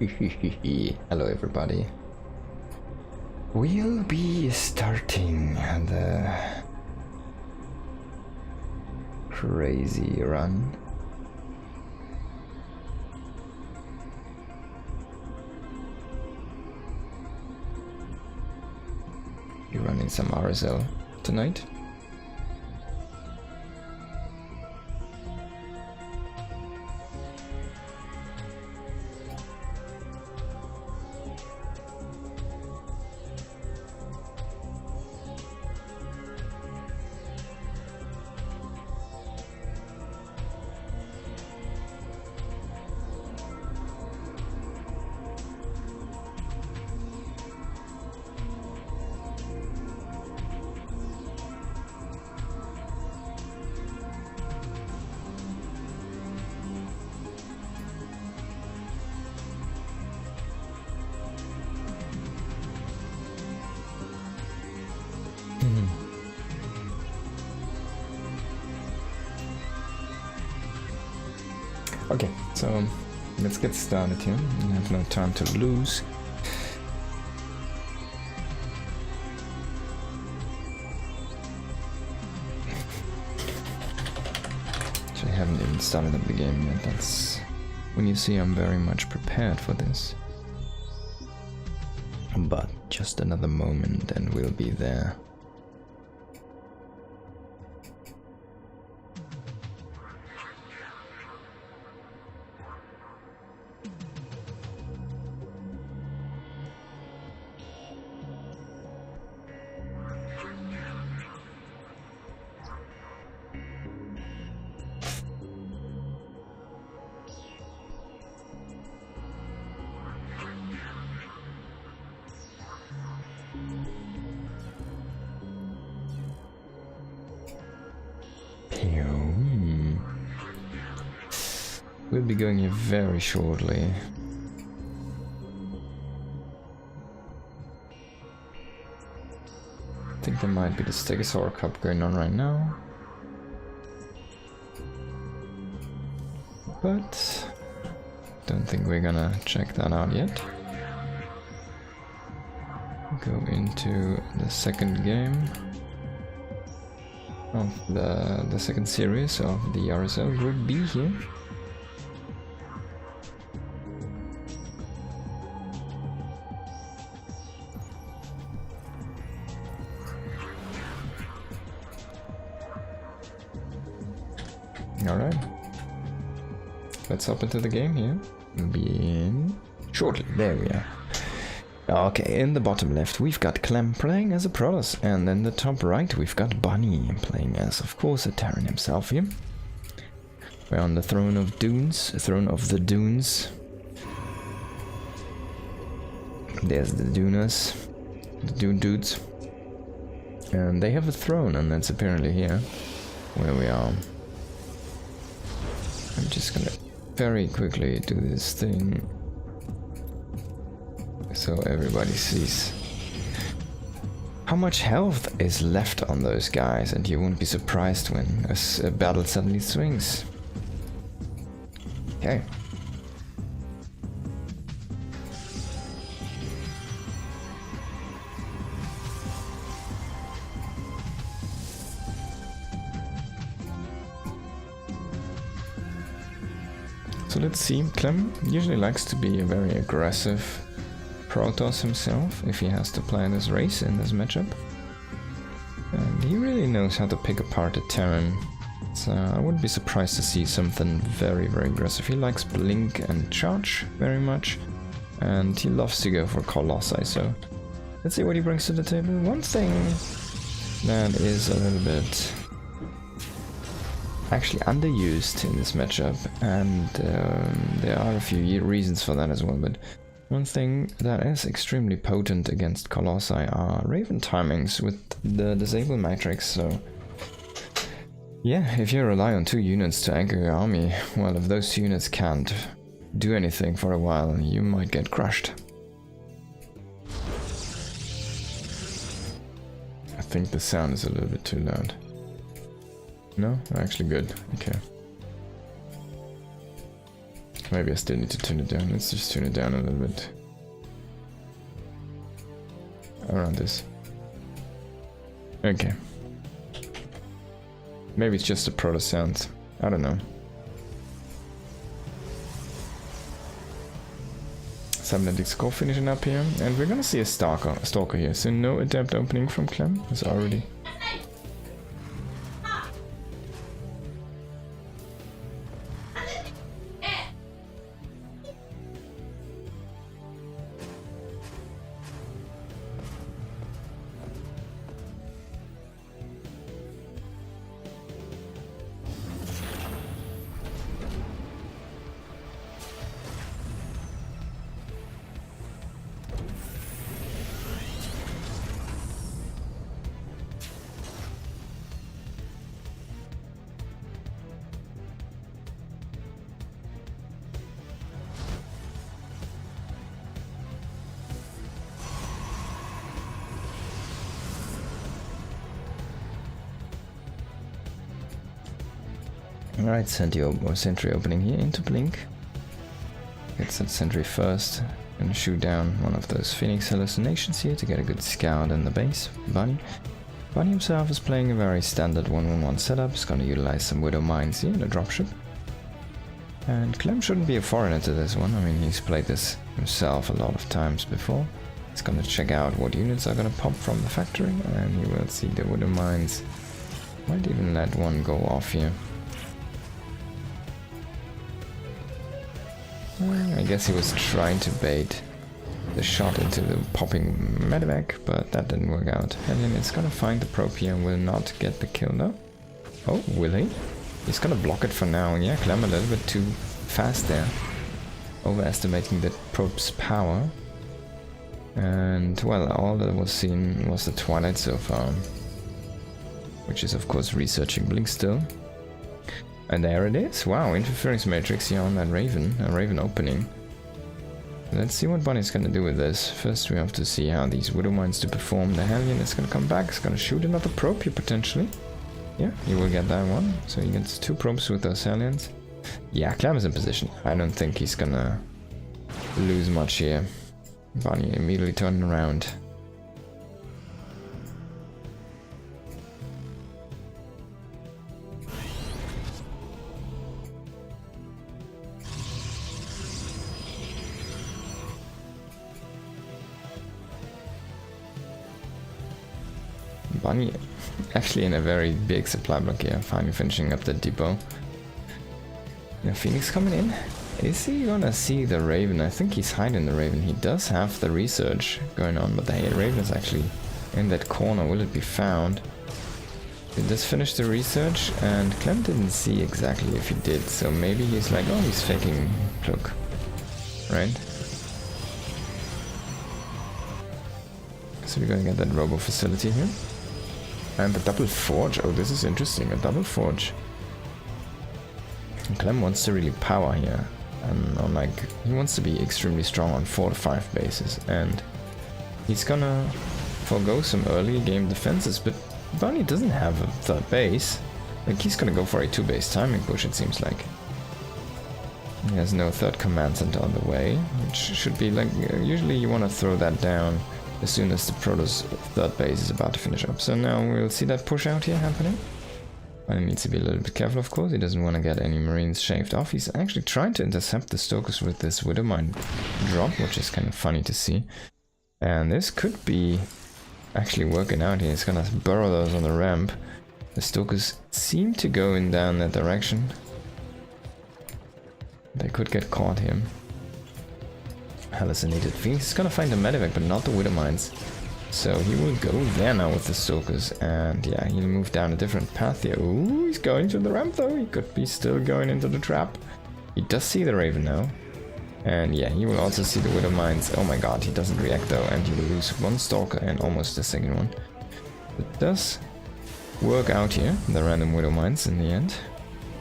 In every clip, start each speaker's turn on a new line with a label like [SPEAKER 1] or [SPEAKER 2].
[SPEAKER 1] Hello everybody. We'll be starting the crazy run. You're running some RSL tonight? Okay, so let's get started here. We have no time to lose. Actually, I haven't even started up the game yet. That's when you see I'm very much prepared for this. But just another moment and we'll be there. We'll be going here very shortly. I think there might be the Stegosaur Cup going on right now. But don't think we're gonna check that out yet. Go into the second game of the second series of the RSL Group B here. Alright, let's hop into the game here. We'll be in shortly. There we are. Okay, in the bottom left we've got Clem playing as a Protoss, and in the top right we've got Bunny playing as, of course, a Terran himself here. We're on the Throne of the Dunes. There's the Duners, the Dune dudes. And they have a throne, and that's apparently here, where we are. I'm just gonna very quickly do this thing so everybody sees how much health is left on those guys, and you won't be surprised when a battle suddenly swings. Okay. So let's see, Clem usually likes to be a very aggressive Protoss himself if he has to play this race in this matchup. And he really knows how to pick apart a Terran. So I wouldn't be surprised to see something very, very aggressive. He likes Blink and Charge very much, and he loves to go for Colossi, so let's see what he brings to the table. One thing that is a little bit actually underused in this matchup, and there are a few reasons for that as well, but one thing that is extremely potent against Colossi are Raven timings with the Disable Matrix, so yeah, if you rely on 2 units to anchor your army, well, if those units can't do anything for a while, you might get crushed. I think the sound is a little bit too loud. No? Actually good. Okay. Maybe I still need to turn it down. Let's just turn it down a little bit. Around this. Okay. Maybe it's just a Protoss sound. I don't know. Cybernetic Skull finishing up here. And we're gonna see a Stalker here. So no Adept opening from Clem. It's already... Alright, sentry opening here into Blink. Gets that sentry first. Gonna shoot down one of those Phoenix hallucinations here to get a good scout in the base. Bunny himself is playing a very standard 1-1-1 setup. He's gonna utilize some Widow Mines here in a dropship. And Clem shouldn't be a foreigner to this one. I mean, he's played this himself a lot of times before. He's gonna check out what units are gonna pop from the factory, and he will see the Widow Mines. Might even let one go off here. I guess he was trying to bait the shot into the popping medevac, but that didn't work out. Hellion is gonna find the probe here and will not get the kill though. Oh, will he? He's gonna block it for now. Yeah, Clem a little bit too fast there. Overestimating the probe's power. And, well, all that was seen was the Twilight so far. Which is, of course, researching Blink still. And there it is. Wow, interference matrix here on that Raven. A Raven opening. Let's see what Bunny's gonna do with this. First we have to see how these Widow Mines do perform. The Hellion is gonna come back. He's gonna shoot another probe here potentially. Yeah, he will get that one. So he gets 2 probes with those Hellions. Yeah, Clem is in position. I don't think he's gonna lose much here. Bunny immediately turning around. Bunny actually in a very big supply block here, finally finishing up the depot. Yeah, Phoenix coming in. Is he gonna see the Raven? I think he's hiding the Raven. He does have the research going on, but the Raven is actually in that corner. Will it be found? He does finish the research, and Clem didn't see exactly if he did, so maybe he's like, oh, he's faking Cloak, right? So we're gonna get that robo facility here. And the double forge. Oh, this is interesting. A double forge. And Clem wants to really power here. And on he wants to be extremely strong on 4 to 5 bases. And he's gonna forego some early game defenses. But Bunny doesn't have a 3rd base. Like, he's gonna go for a 2-base timing push, it seems like. He has no 3rd command center on the way. Which should be like, usually you want to throw that down as soon as the Protoss 3rd base is about to finish up. So now we'll see that push out here happening. And he needs to be a little bit careful, of course. He doesn't want to get any Marines shaved off. He's actually trying to intercept the Stokers with this Widow Mine drop, which is kind of funny to see. And this could be actually working out here. He's gonna burrow those on the ramp. The Stokers seem to go in down that direction. They could get caught here. Hallucinated Phoenix is gonna find the medevac, but not the Widow Mines. So he will go there now with the Stokers, and yeah, he'll move down a different path here. Ooh, he's going to the ramp though. He could be still going into the trap. He does see the Raven now. And yeah, he will also see the Widow Mines. Oh my god, he doesn't react though, and he will lose 1 Stalker and almost the 2nd one. It does work out here, the random Widow Mines in the end.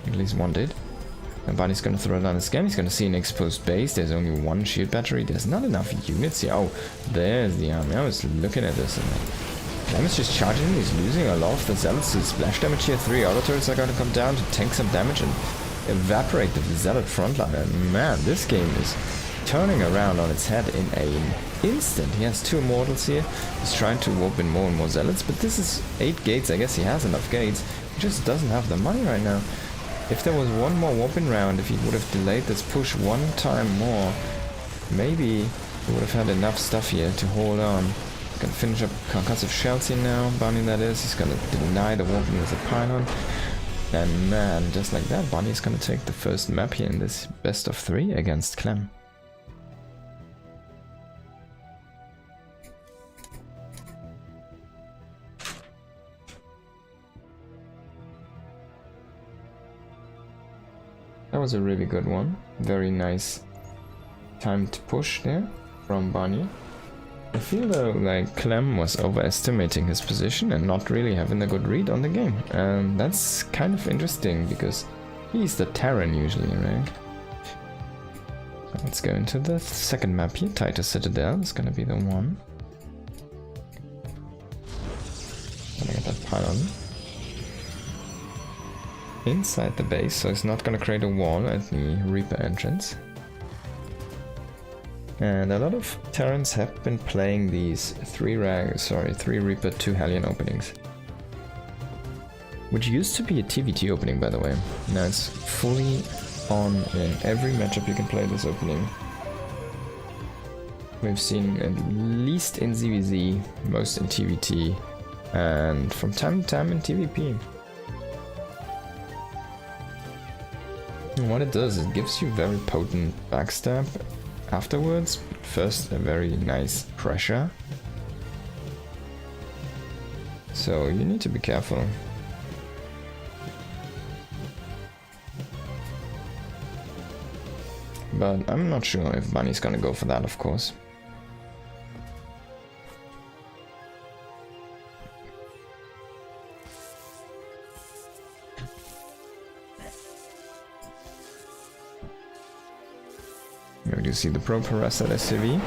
[SPEAKER 1] At least one did. And Bunny's gonna throw it down again. He's gonna see an exposed base. There's only 1 shield battery. There's not enough units here. Oh, there's the army. I was looking at this and Clem is just charging in. He's losing a lot of the zealots to splash damage here. 3 auto turrets are gonna come down to tank some damage, and evaporate the Zealot frontliner. Man, this game is turning around on its head in an instant. He has 2 Immortals here. He's trying to warp in more and more Zealots, but this is 8 gates. I guess he has enough gates. He just doesn't have the money right now. If there was one more warping round, if he would have delayed this push one time more, maybe he would have had enough stuff here to hold on. He's gonna finish up Concussive Shells here now, Bunny that is. He's gonna deny the warping with a pylon. And man, just like that, Bunny's gonna take the first map here in this best of 3 against Clem. That was a really good one. Very nice time to push there from Bunny. I feel though like Clem was overestimating his position and not really having a good read on the game. And that's kind of interesting because he's the Terran usually, right? So let's go into the second map here. Titus Citadel is gonna be the one. Gonna get that pylon inside the base, so it's not gonna create a wall at the Reaper entrance. And a lot of Terrans have been playing these 3 Reaper 2 Hellion openings. Which used to be a TVT opening, by the way. Now it's fully on in every matchup you can play this opening. We've seen at least in ZVZ, most in TVT, and from time to time in TVP. And what it does, it gives you very potent backstab afterwards. First, a very nice pressure. So you need to be careful. But I'm not sure if Bunny's gonna go for that, of course. Here you see the probe harass at SCV.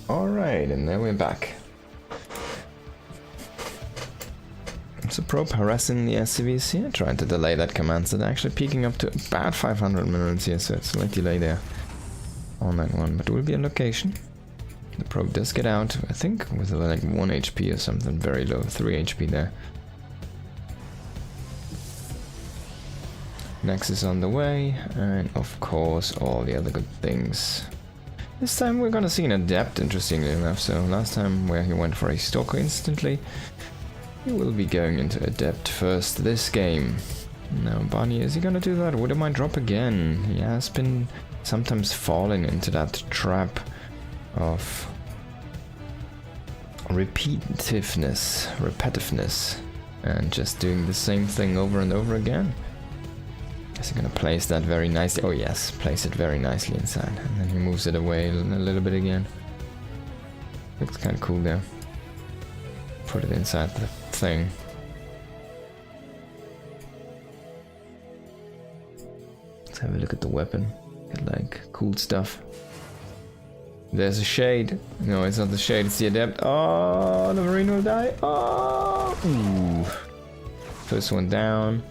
[SPEAKER 1] Alright, and there we're back. So probe harassing the SCVs here, trying to delay that command set, actually peaking up to about 500 minutes here, so it's a slight delay there on that one, but we'll be on location. The probe does get out, I think, with like 1 HP or something, very low, 3 HP there. Nexus on the way, and of course all the other good things. This time we're gonna see an Adept, interestingly enough, so last time where he went for a Stalker instantly, he will be going into Adept first this game. Now Bunny, is he gonna do that? Would I drop again? He has been sometimes falling into that trap of repetitiveness, and just doing the same thing over and over again. Is he gonna place that very nicely? Oh yes, place it very nicely inside, and then he moves it away a little bit again. Looks kind of cool there. Put it inside the thing. Let's have a look at the weapon. Get like cool stuff. There's a shade. No, it's not the shade, it's the Adept. Oh, the Marine will die. Oh, ooh. First one down.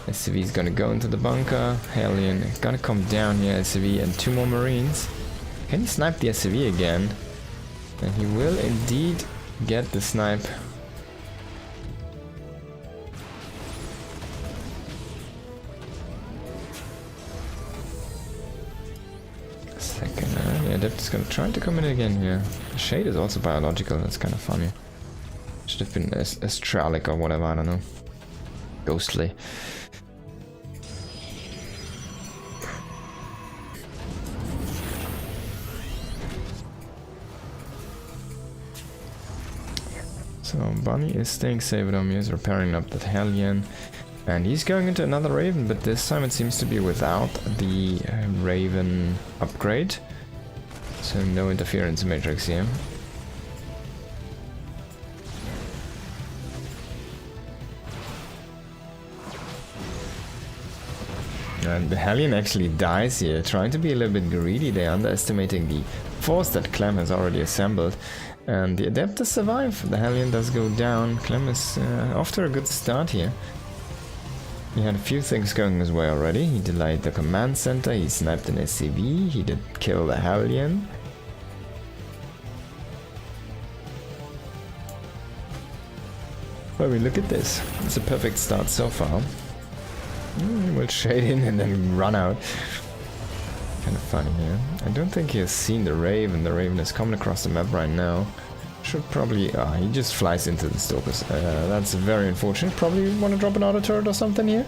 [SPEAKER 1] SCV's gonna go into the bunker. Hellion gonna come down here, SCV, and 2 more Marines. Can he snipe the SCV again? And he will indeed get the snipe. Second, yeah, Adept's gonna try to come in again here. The shade is also biological, that's kind of funny. Should have been astralic or whatever, I don't know. Ghostly. So Bunny is staying safe with him, he's repairing up that Hellion. And he's going into another Raven, but this time it seems to be without the Raven upgrade. So no interference matrix here. And the Hellion actually dies here, trying to be a little bit greedy. They're underestimating the force that Clem has already assembled. And the Adept does survive. The Hellion does go down. Clem is off to a good start here. He had a few things going his way already. He delayed the command center, he sniped an SCV, he did kill the Hellion. Well, we look at this. It's a perfect start so far. We'll shade in and then run out. Kind of funny here. I don't think he has seen the Raven. The Raven is coming across the map right now. Should probably... he just flies into the Stalkers. That's very unfortunate. Probably want to drop an auto turret or something here.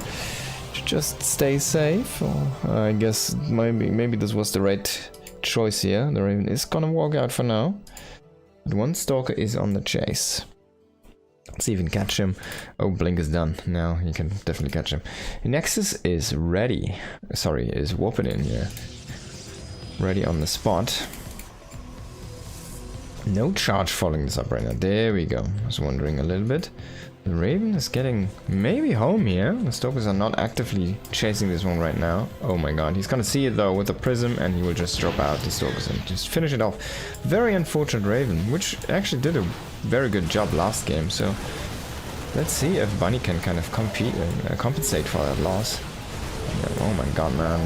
[SPEAKER 1] Should just stay safe. Or, I guess maybe this was the right choice here. The Raven is gonna walk out for now. But one Stalker is on the chase. Let's see if we can catch him. Oh, Blink is done. Now you can definitely catch him. Nexus is ready. Sorry, is warping in here. Ready on the spot. No charge following this up right now. There we go. I was wondering a little bit. The Raven is getting maybe home here. The Stalkers are not actively chasing this one right now. Oh my god. He's gonna see it though with the Prism and he will just drop out the Stalkers and just finish it off. Very unfortunate Raven, which actually did a very good job last game. So let's see if Bunny can kind of compensate for that loss. Yeah, oh my god, man.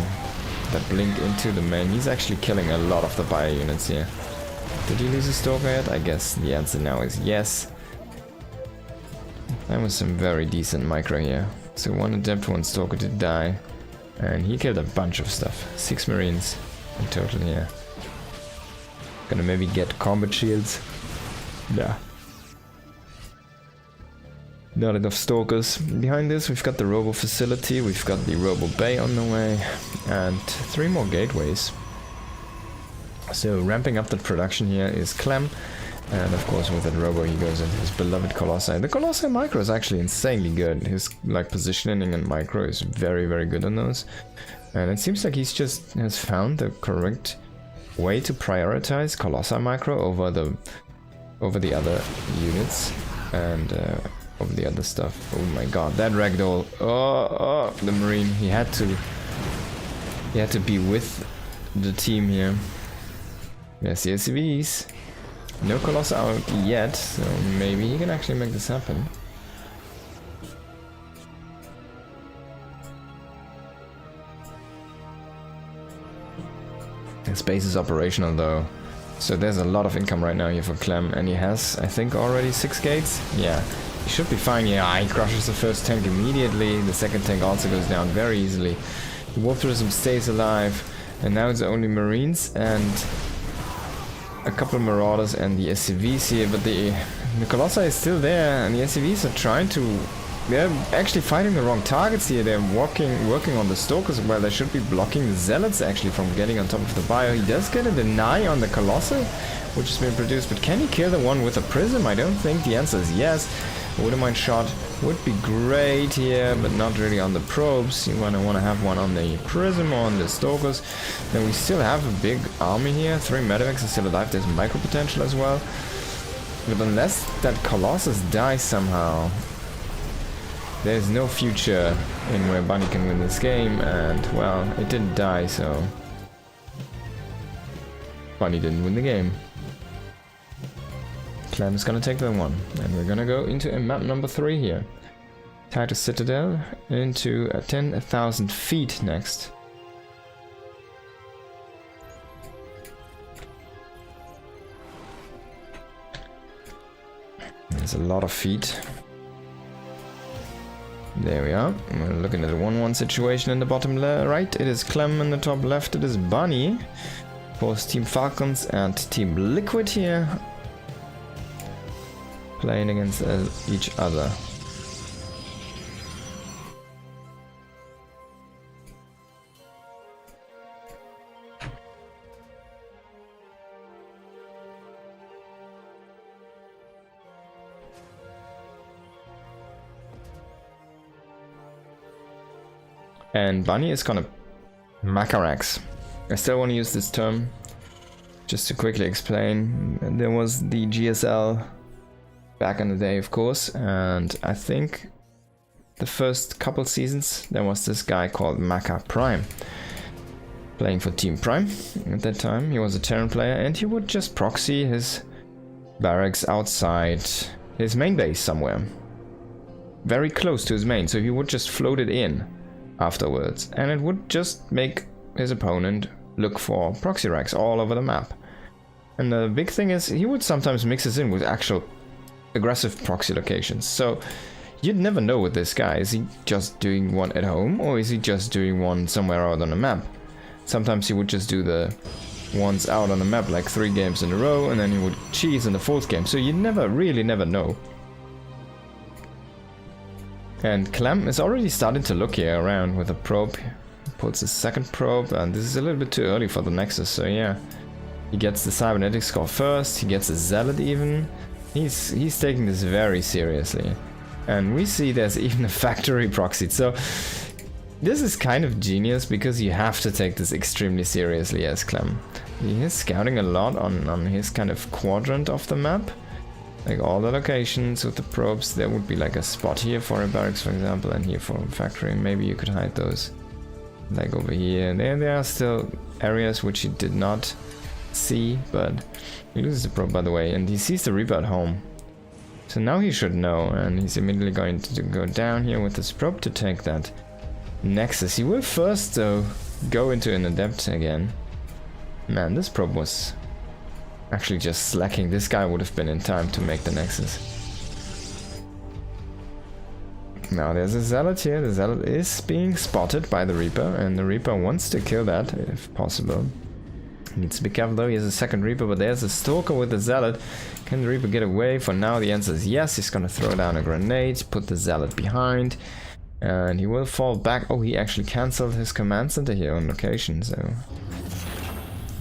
[SPEAKER 1] That Blink into the main. He's actually killing a lot of the bio units here. Did he lose a Stalker yet? I guess the answer now is yes. That was some very decent micro here. So one Adept, one Stalker did die. And he killed a bunch of stuff. 6 Marines in total here. Gonna maybe get combat shields. Yeah. Not enough Stalkers. Behind this we've got the Robo facility, we've got the Robo Bay on the way, and 3 more gateways. So ramping up the production here is Clem, and of course with that Robo he goes into his beloved Colossi. The Colossi micro is actually insanely good. His like positioning and micro is very good on those. And it seems like he's just has found the correct way to prioritize Colossi micro over the other units and over the other stuff. Oh my god, that ragdoll. Oh, the Marine. He had to be with the team here. Yes, the SCVs. No Colossus out yet, so maybe he can actually make this happen. His base is operational though, so there's a lot of income right now here for Clem, and he has, I think, already 6 gates. Yeah, he should be fine. Yeah, he crushes the first tank immediately. The second tank also goes down very easily. The Warp Tourism stays alive, and now it's only Marines and a couple of Marauders and the SCVs here, but the Colossi is still there, and the SCVs are trying to... They're actually fighting the wrong targets here. They're working on the Stalkers while they should be blocking the Zealots actually from getting on top of the bio. He does get a deny on the Colossi, which has been produced, but can he kill the one with a Prism? I don't think. The answer is yes. A Widowmine shot would be great here, but not really on the probes. You want to have one on the Prism or on the Stalkers. Then we still have a big army here. 3 Medivacs are still alive. There's micro potential as well. But unless that Colossus dies somehow, there's no future in where Bunny can win this game, and well, it didn't die, so Bunny didn't win the game. Clem is gonna take the 1, and we're gonna go into map number 3 here. Titus Citadel into 10,000 feet next. There's a lot of feet. There we are. We're looking at a 1-1 situation in the bottom right. It is Clem in the top left. It is Bunny. Of course, Team Falcons and Team Liquid here, playing against each other. And Bunny is gonna Macarax. I still want to use this term just to quickly explain. There was the GSL back in the day, of course, and I think the first couple seasons there was this guy called Maca Prime playing for Team Prime. At that time he was a Terran player, and he would just proxy his barracks outside his main base somewhere, very close to his main, so he would just float it in afterwards, and it would just make his opponent look for proxy racks all over the map. And the big thing is, he would sometimes mix this in with actual aggressive proxy locations, so you'd never know with this guy. Is he just doing one at home, or is he just doing one somewhere out on the map? Sometimes he would just do the ones out on the map like 3 games in a row, and then he would cheese in the 4th game, so you never know. And Clem is already starting to look here around with a probe. He puts his 2nd probe, and this is a little bit too early for the Nexus, so yeah. He gets the cybernetic score first, he gets a Zealot even. He's taking this very seriously. And we see there's even a factory proxied, so this is kind of genius, because you have to take this extremely seriously as Clem. He is scouting a lot on his kind of quadrant of the map. Like all the locations with the probes, there would be like a spot here for a barracks, for example, and here for a factory. Maybe you could hide those. Like over here. There are still areas which he did not see, but he loses the probe, by the way, and he sees the Reaper at home. So now he should know, and he's immediately going to go down here with his probe to take that Nexus. He will first, though, go into an Adept again. Man, this probe was actually just slacking. This guy would have been in time to make the Nexus. Now there's a Zealot here. The Zealot is being spotted by the Reaper, and the Reaper wants to kill that if possible. He needs to be careful though. He has a 2nd Reaper, but there's a Stalker with the Zealot. Can the Reaper get away? For now the answer is yes. He's gonna throw down a grenade, put the Zealot behind, and he will fall back. Oh, he actually cancelled his command center here on location, so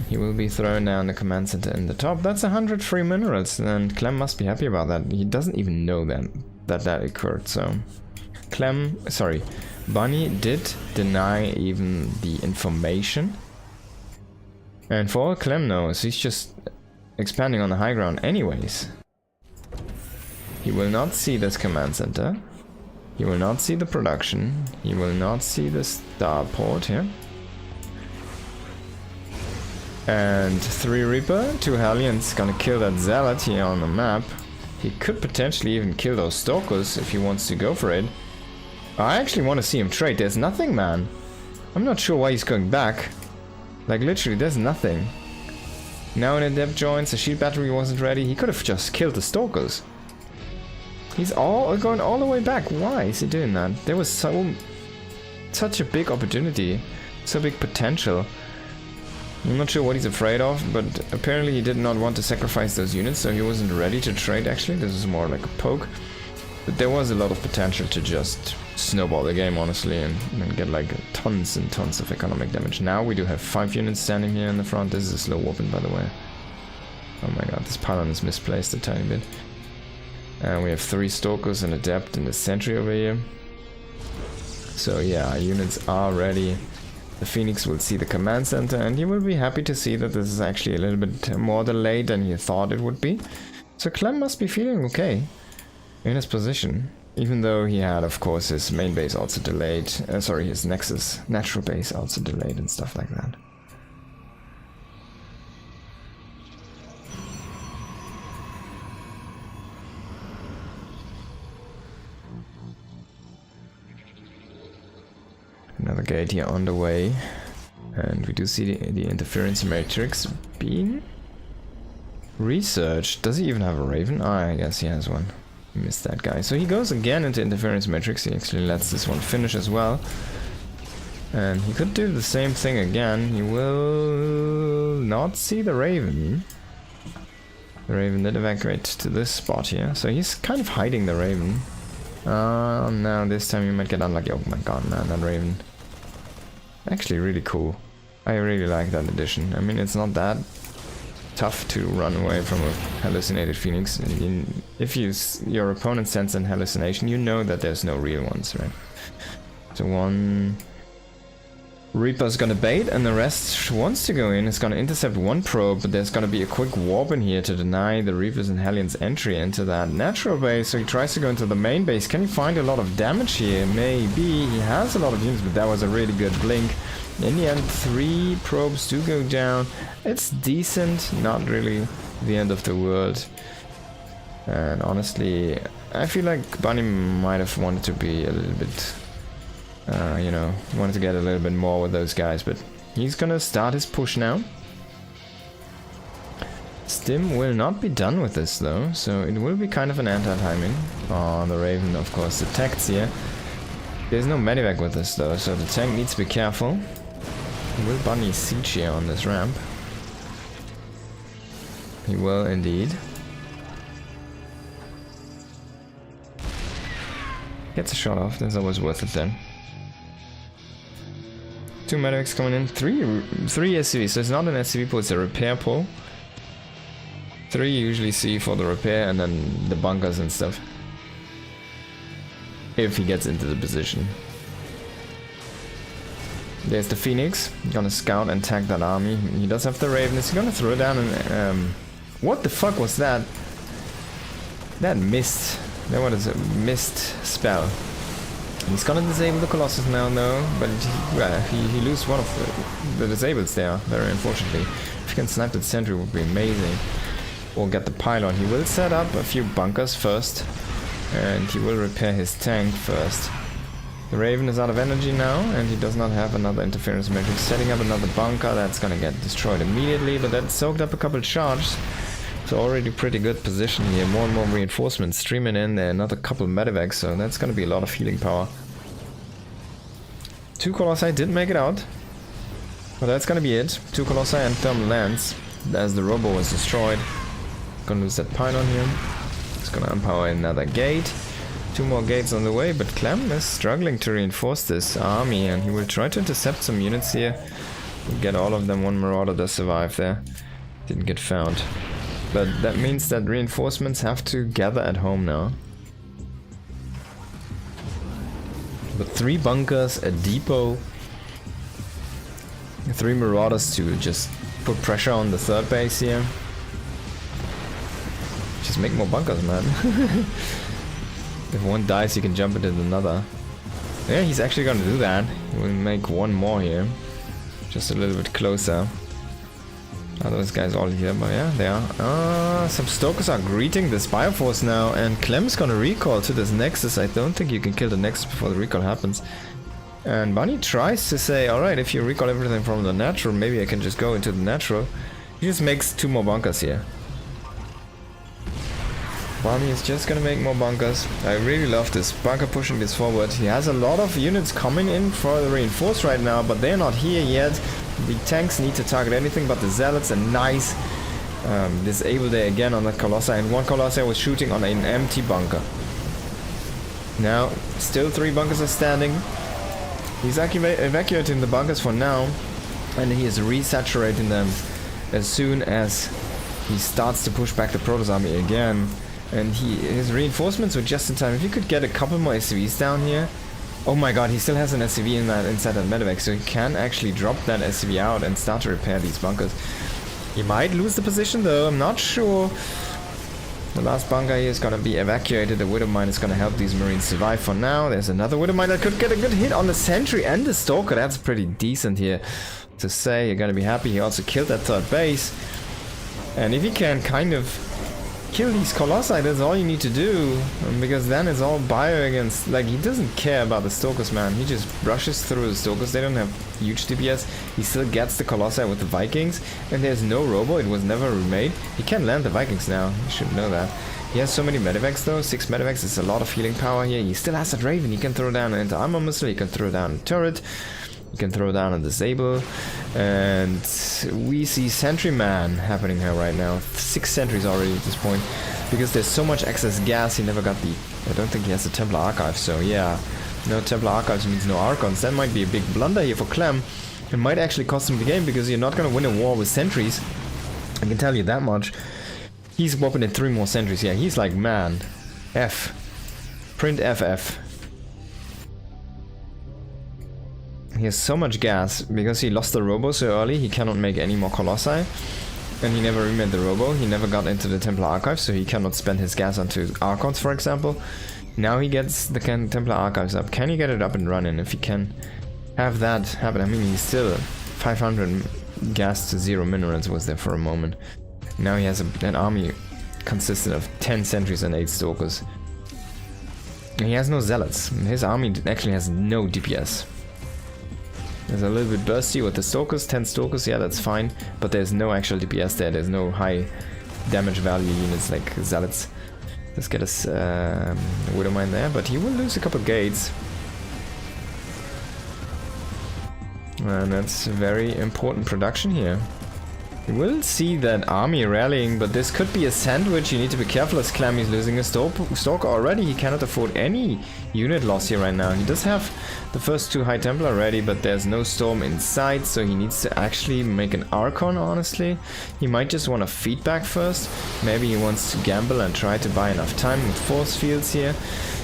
[SPEAKER 1] he will be throwing down the command center in the top. That's 100 free minerals, and Clem must be happy about that. He doesn't even know that occurred, so Bunny did deny even the information. And for all Clem knows, he's just expanding on the high ground anyways. He will not see this command center. He will not see the production. He will not see the starport here. And 3 Reaper, 2 Hellions, gonna kill that Zealot here on the map. He could potentially even kill those Stalkers if he wants to go for it. I actually want to see him trade. There's nothing, man. I'm not sure why he's going back. Like, literally, there's nothing. Now an Adept joins, the shield battery wasn't ready. He could have just killed the Stalkers. He's going all the way back. Why is he doing that? There was such a big opportunity. So big potential. I'm not sure what he's afraid of, but apparently he did not want to sacrifice those units, so he wasn't ready to trade actually. This is more like a poke. But there was a lot of potential to just snowball the game, honestly, and get like tons and tons of economic damage. Now we do have 5 units standing here in the front. This is a slow weapon, by the way. Oh my god, this pylon is misplaced a tiny bit. And we have 3 Stalkers and Adept and a Sentry over here. So yeah, our units are ready. The Phoenix will see the command center and he will be happy to see that this is actually a little bit more delayed than he thought it would be. So Clem must be feeling okay in his position, even though he had, of course, his main base also delayed. Sorry, his Nexus natural base also delayed and stuff like that. Another gate here on the way, and we do see the interference matrix being researched. Does he even have a Raven? Oh, I guess he has one. Missed that guy. So he goes again into interference matrix. He actually lets this one finish as well. And he could do the same thing again. He will not see the Raven. The Raven did evacuate to this spot here. So he's kind of hiding the Raven. Now this time you might get unlucky. Oh my god, man, that Raven. Actually really cool. I really like that addition. I mean, it's not that tough to run away from a hallucinated Phoenix. If your opponent sends an hallucination, you know that there's no real ones, right? So one Reaper's gonna bait and the rest wants to go in. It's gonna intercept one probe, but there's gonna be a quick warp in here to deny the Reapers and Hellions entry into that natural base. So he tries to go into the main base. Can he find a lot of damage here? Maybe. He has a lot of units, but that was a really good blink. In the end, 3 probes do go down. It's decent, not really the end of the world. And honestly, I feel like Bunny might have wanted to be a little bit, you know, wanted to get a little bit more with those guys, but he's gonna start his push now. Stim will not be done with this though, so it will be kind of an anti-timing. Oh, the Raven, of course, detects here. There's no medivac with this though, so the tank needs to be careful. Will Bunny siege here on this ramp? He will indeed. Gets a shot off, that's always worth it then. 2 medivacs coming in, 3 SCVs, so it's not an SCV pull, it's a repair pull. 3 you usually see for the repair and then the bunkers and stuff. If he gets into the position. There's the Phoenix, gonna scout and tag that army. He does have the Raven, he's gonna throw down an... what the fuck was that? That missed. That was a missed spell. He's gonna disable the Colossus now though, but he loses one of the disables there, very unfortunately. If he can snipe that sentry would be amazing. Or get the pylon. He will set up a few bunkers first, and he will repair his tank first. The Raven is out of energy now, and he does not have another interference matrix. Setting up another bunker, that's gonna get destroyed immediately, but that soaked up a couple charges. So already pretty good position here. More and more reinforcements streaming in there, another couple medivacs, so that's gonna be a lot of healing power. 2 Colossi did make it out, but that's gonna be it. 2 Colossi and Thermal Lance, as the Robo was destroyed. Gonna lose that pylon here. It's gonna empower another gate. 2 more gates on the way, but Clem is struggling to reinforce this army, and he will try to intercept some units here. We'll get all of them. 1 Marauder does survive there. Didn't get found. But that means that reinforcements have to gather at home now. But 3 bunkers, a depot, 3 Marauders to just put pressure on the 3rd base here. Just make more bunkers, man. If one dies, you can jump into another. Yeah, he's actually gonna do that. He will make 1 more here. Just a little bit closer. Are those guys all here? But yeah, they are. Some Stokers are greeting this Bioforce now, and Clem's gonna recall to this Nexus. I don't think you can kill the Nexus before the recall happens. And Bunny tries to say, alright, if you recall everything from the natural, maybe I can just go into the natural. He just makes 2 more bunkers here. Bunny is just gonna make more bunkers. I really love this bunker pushing this forward. He has a lot of units coming in for the reinforce right now, but they're not here yet. The tanks need to target anything but the Zealots. A nice disable there again on that Colossi, and one Colossi was shooting on an empty bunker. Now, still 3 bunkers are standing. He's evacuating the bunkers for now, and he is resaturating them as soon as he starts to push back the Protoss army again. And his reinforcements were just in time. If he could get a couple more SCVs down here. Oh my god, he still has an SCV inside that medevac, so he can actually drop that SCV out and start to repair these bunkers. He might lose the position though, I'm not sure. The last bunker here is gonna be evacuated. The Widow Mine is gonna help these Marines survive for now. There's another Widow Mine that could get a good hit on the Sentry and the Stalker. That's pretty decent here to say. You're gonna be happy. He also killed that 3rd base. And if he can kind of kill these Colossi, that's all you need to do, because then it's all bio against, like, he doesn't care about the Stokers, man. He just brushes through the Stokers. They don't have huge DPS. He still gets the Colossi with the Vikings, and there's no Robo. It was never remade. He can land the Vikings now. You should know that. He has so many medevacs though. 6 medevacs is a lot of healing power here. He still has that Raven. He can throw down an anti-armor missile. He can throw down a turret. You can throw down a disable, and we see Sentryman happening here right now. 6 sentries already at this point, because there's so much excess gas. He never got the, I don't think he has the Templar Archive, so yeah, no Templar Archives means no Archons. That might be a big blunder here for Clem. It might actually cost him the game, because you're not going to win a war with sentries. I can tell you that much. He's whopping at 3 more sentries. Yeah, he's like, man, F. Print FF. He has so much gas, because he lost the Robo so early, he cannot make any more Colossi. And he never remade the Robo, he never got into the Templar Archive, so he cannot spend his gas onto Archons, for example. Now he gets the Templar Archives up. Can he get it up and running? If he can have that happen, I mean, he's still 500 gas to 0 minerals was there for a moment. Now he has an army consistent of 10 sentries and 8 Stalkers. And he has no Zealots. His army actually has no DPS. There's a little bit bursty with the Stalkers, 10 Stalkers, yeah, that's fine. But there's no actual DPS there, there's no high damage value units like Zealots. Let's get us Widow Mine there, but he will lose a couple gates. And that's very important production here. You will see that army rallying, but this could be a sandwich. You need to be careful as Clam is losing a Stalker already. He cannot afford any unit loss here right now. He does have the first 2 High Templar ready, but there's no Storm in sight, so he needs to actually make an Archon, honestly. He might just want a feedback first. Maybe he wants to gamble and try to buy enough time with force fields here.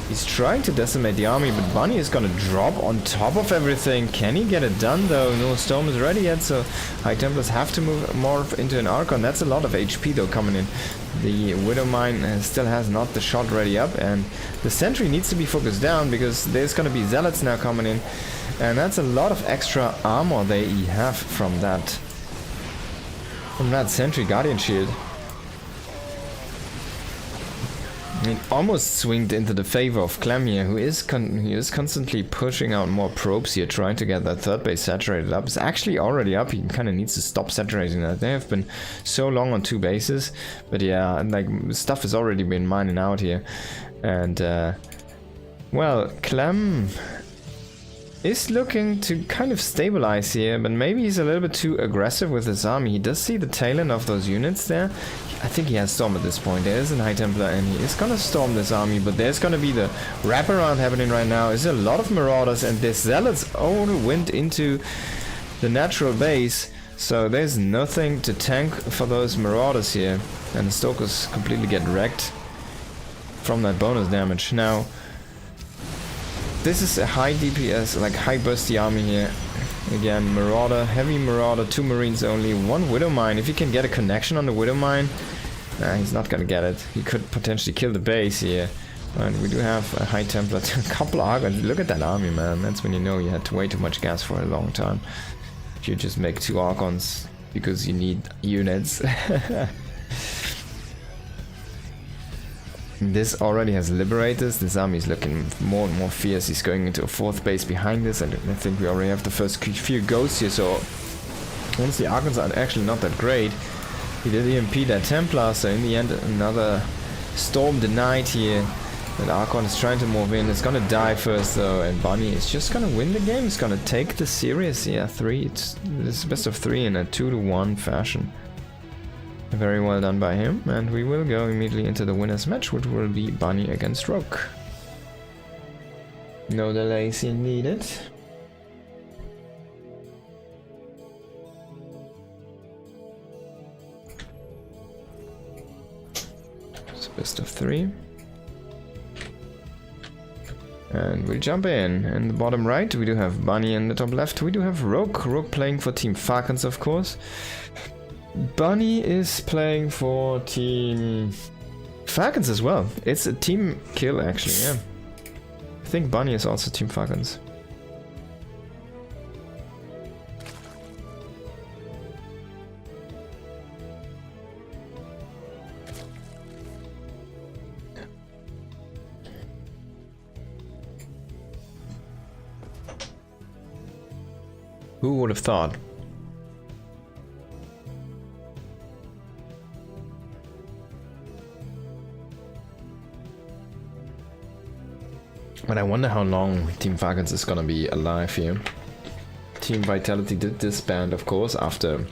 [SPEAKER 1] He's trying to decimate the army, but Bunny is gonna drop on top of everything. Can he get it done though? No Storm is ready yet, so High Templars have to morph into an Archon. That's a lot of HP though coming in. The Widow Mine still has not the shot ready up, and the Sentry needs to be focused down because there's gonna be Zealots now coming in, and that's a lot of extra armor they have from that Sentry Guardian Shield. It almost swinged into the favor of Clem here, who is constantly pushing out more probes here, trying to get that 3rd base saturated up. It's actually already up. He kind of needs to stop saturating that. They have been so long on 2 bases, but yeah, like, stuff has already been mining out here. And well, Clem is looking to kind of stabilize here, but maybe he's a little bit too aggressive with his army. He does see the tail end of those units there. I think he has Storm at this point. There is a High Templar and he is gonna storm this army, but there's gonna be the wraparound happening right now. There's a lot of Marauders, and this Zealots only went into the natural base, so there's nothing to tank for those Marauders here, and the Stokers completely get wrecked from that bonus damage. Now, this is a high DPS, like high bursty army here. Again, Marauder, heavy Marauder, 2 Marines only, 1 Widow Mine. If he can get a connection on the Widow Mine, he's not gonna get it. He could potentially kill the base here. And we do have a High Templar, a couple of Archons. Look at that army, man. That's when you know you had way too much gas for a long time. If you just make 2 Archons, because you need units. This already has liberators. This army is looking more and more fierce. He's going into a 4th base behind this, and I think we already have the first few ghosts here, so honestly, Archons are actually not that great. He did EMP that Templar, so in the end, another storm denied here. And Archon is trying to move in. It's gonna die first though, and Bunny is just gonna win the game. It's gonna take the series. Yeah, 3. It's best of 3 in a 2-to-1 fashion. Very well done by him, and we will go immediately into the winner's match, which will be Bunny against Rogue. No delays needed. It's best of 3. And we jump in. In the bottom right, we do have Bunny. In the top left, we do have Rogue. Rogue playing for Team Falcons, of course. Bunny is playing for Team Falcons as well. It's a team kill, actually, yeah. I think Bunny is also Team Falcons. Who would have thought? But I wonder how long Team Falcons is gonna be alive here. Team Vitality did disband, of course, after